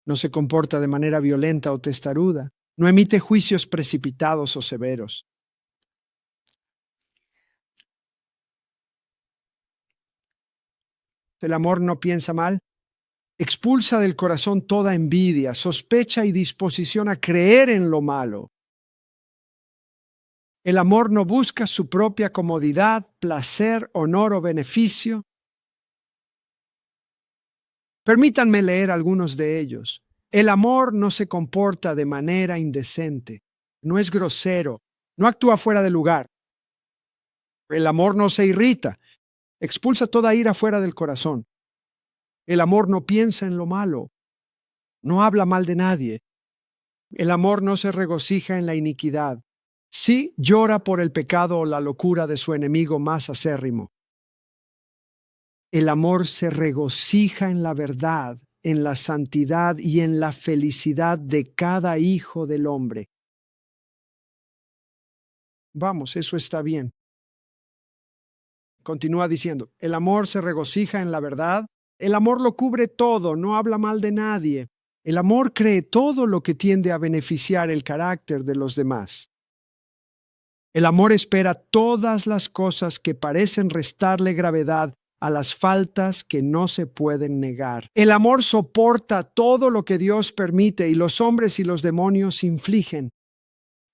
no se comporta de manera violenta o testaruda, no emite juicios precipitados o severos. El amor no piensa mal, expulsa del corazón toda envidia, sospecha y disposición a creer en lo malo. El amor no busca su propia comodidad, placer, honor o beneficio. Permítanme leer algunos de ellos. El amor no se comporta de manera indecente, no es grosero, no actúa fuera de lugar. El amor no se irrita, expulsa toda ira fuera del corazón. El amor no piensa en lo malo, no habla mal de nadie. El amor no se regocija en la iniquidad. Sí llora por el pecado o la locura de su enemigo más acérrimo. El amor se regocija en la verdad, en la santidad y en la felicidad de cada hijo del hombre. Vamos, eso está bien. Continúa diciendo, el amor se regocija en la verdad. El amor lo cubre todo, no habla mal de nadie. El amor cree todo lo que tiende a beneficiar el carácter de los demás. El amor espera todas las cosas que parecen restarle gravedad a las faltas que no se pueden negar. El amor soporta todo lo que Dios permite y los hombres y los demonios infligen.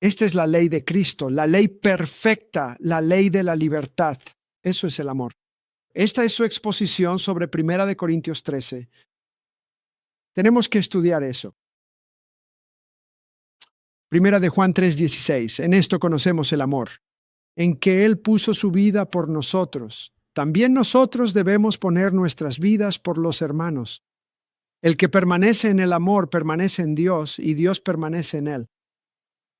Esta es la ley de Cristo, la ley perfecta, la ley de la libertad. Eso es el amor. Esta es su exposición sobre 1 Corintios 13. Tenemos que estudiar eso. 1 Juan 3:16. En esto conocemos el amor, en que Él puso su vida por nosotros. También nosotros debemos poner nuestras vidas por los hermanos. El que permanece en el amor permanece en Dios y Dios permanece en él.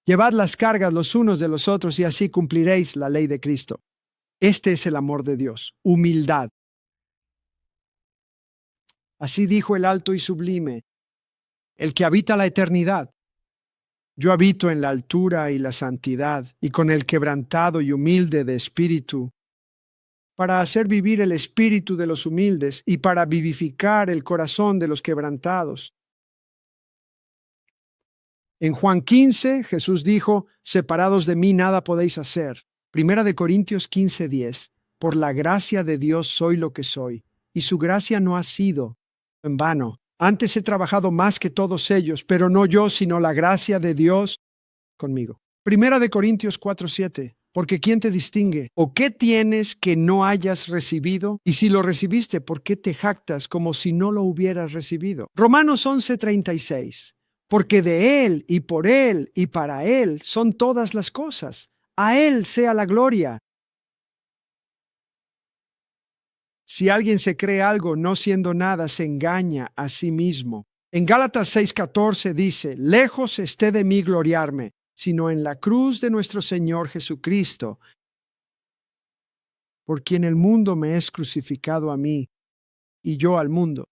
Llevad las cargas los unos de los otros y así cumpliréis la ley de Cristo. Este es el amor de Dios, humildad. Así dijo el alto y sublime, el que habita la eternidad. Yo habito en la altura y la santidad, y con el quebrantado y humilde de espíritu, para hacer vivir el espíritu de los humildes y para vivificar el corazón de los quebrantados. En Juan 15, Jesús dijo, separados de mí nada podéis hacer. 1 Corintios 15:10, por la gracia de Dios soy lo que soy, y su gracia no ha sido en vano. Antes he trabajado más que todos ellos, pero no yo, sino la gracia de Dios conmigo. 1 Corintios 4:7, Porque ¿quién te distingue? ¿O qué tienes que no hayas recibido? Y si lo recibiste, ¿por qué te jactas como si no lo hubieras recibido? Romanos 11:36. Porque de Él y por Él y para Él son todas las cosas. A Él sea la gloria. Si alguien se cree algo no siendo nada, se engaña a sí mismo. En Gálatas 6:14 dice, lejos esté de mí gloriarme, sino en la cruz de nuestro Señor Jesucristo, por quien el mundo me es crucificado a mí y yo al mundo.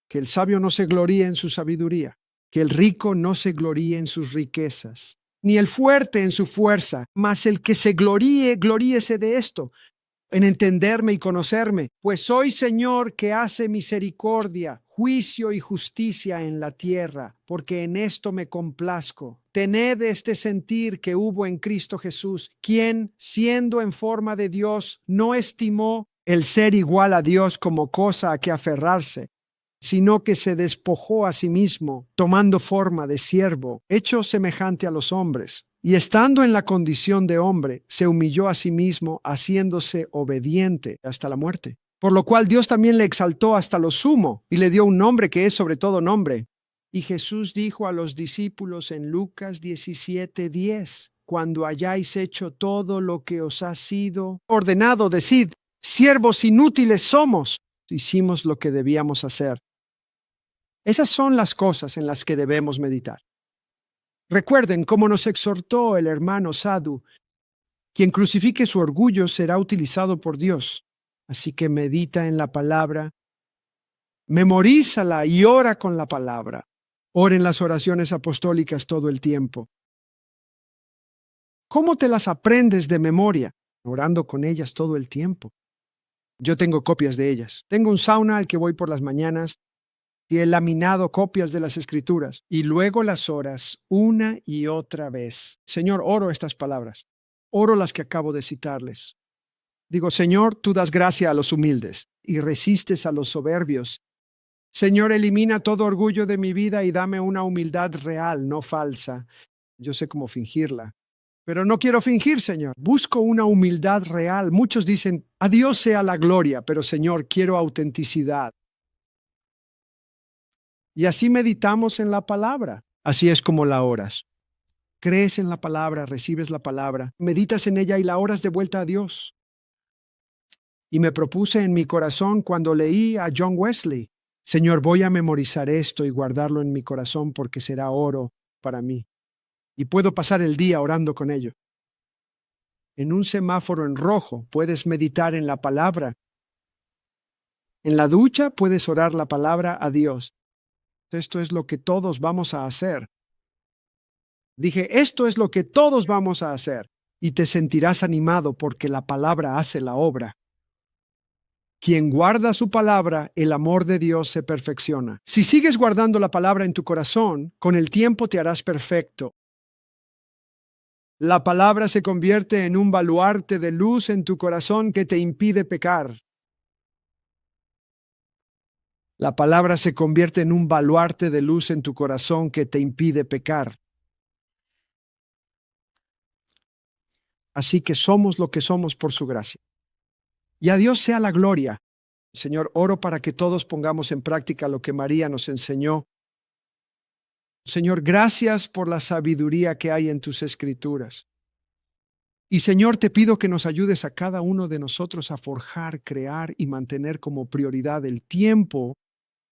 Que el sabio no se gloríe en su sabiduría, que el rico no se gloríe en sus riquezas, ni el fuerte en su fuerza, mas el que se gloríe, gloríese de esto, en entenderme y conocerme, pues soy Señor que hace misericordia, juicio y justicia en la tierra, porque en esto me complazco. Tened este sentir que hubo en Cristo Jesús, quien, siendo en forma de Dios, no estimó el ser igual a Dios como cosa a que aferrarse, sino que se despojó a sí mismo, tomando forma de siervo, hecho semejante a los hombres. Y estando en la condición de hombre, se humilló a sí mismo, haciéndose obediente hasta la muerte. Por lo cual Dios también le exaltó hasta lo sumo, y le dio un nombre que es sobre todo nombre. Y Jesús dijo a los discípulos en Lucas 17:10, cuando hayáis hecho todo lo que os ha sido ordenado, decid, siervos inútiles somos. Hicimos lo que debíamos hacer. Esas son las cosas en las que debemos meditar. Recuerden cómo nos exhortó el hermano Sadhu, quien crucifique su orgullo será utilizado por Dios. Así que medita en la palabra, memorízala y ora con la palabra. Ora en las oraciones apostólicas todo el tiempo. ¿Cómo te las aprendes de memoria? Orando con ellas todo el tiempo. Yo tengo copias de ellas. Tengo un sauna al que voy por las mañanas y he laminado copias de las Escrituras y luego las oras una y otra vez. Señor, oro estas palabras. Oro las que acabo de citarles. Digo, Señor, tú das gracia a los humildes y resistes a los soberbios. Señor, elimina todo orgullo de mi vida y dame una humildad real, no falsa. Yo sé cómo fingirla, pero no quiero fingir, Señor. Busco una humildad real. Muchos dicen, a Dios sea la gloria, pero Señor, quiero autenticidad. Y así meditamos en la palabra. Así es como la oras. Crees en la palabra, recibes la palabra, meditas en ella y la oras de vuelta a Dios. Y me propuse en mi corazón cuando leí a John Wesley, Señor, voy a memorizar esto y guardarlo en mi corazón porque será oro para mí. Y puedo pasar el día orando con ello. En un semáforo en rojo puedes meditar en la palabra. En la ducha puedes orar la palabra a Dios. Esto es lo que todos vamos a hacer. Dije, esto es lo que todos vamos a hacer. Y te sentirás animado porque la palabra hace la obra. Quien guarda su palabra, el amor de Dios se perfecciona. Si sigues guardando la palabra en tu corazón, con el tiempo te harás perfecto. La palabra se convierte en un baluarte de luz en tu corazón que te impide pecar. La palabra se convierte en un baluarte de luz en tu corazón que te impide pecar. Así que somos lo que somos por su gracia. Y a Dios sea la gloria. Señor, oro para que todos pongamos en práctica lo que María nos enseñó. Señor, gracias por la sabiduría que hay en tus escrituras. Y Señor, te pido que nos ayudes a cada uno de nosotros a forjar, crear y mantener como prioridad el tiempo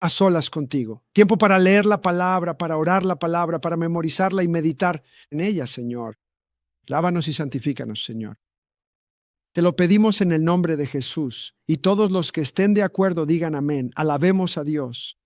a solas contigo. Tiempo para leer la palabra, para orar la palabra, para memorizarla y meditar en ella, Señor. Lávanos y santifícanos, Señor. Te lo pedimos en el nombre de Jesús, y todos los que estén de acuerdo digan amén. Alabemos a Dios.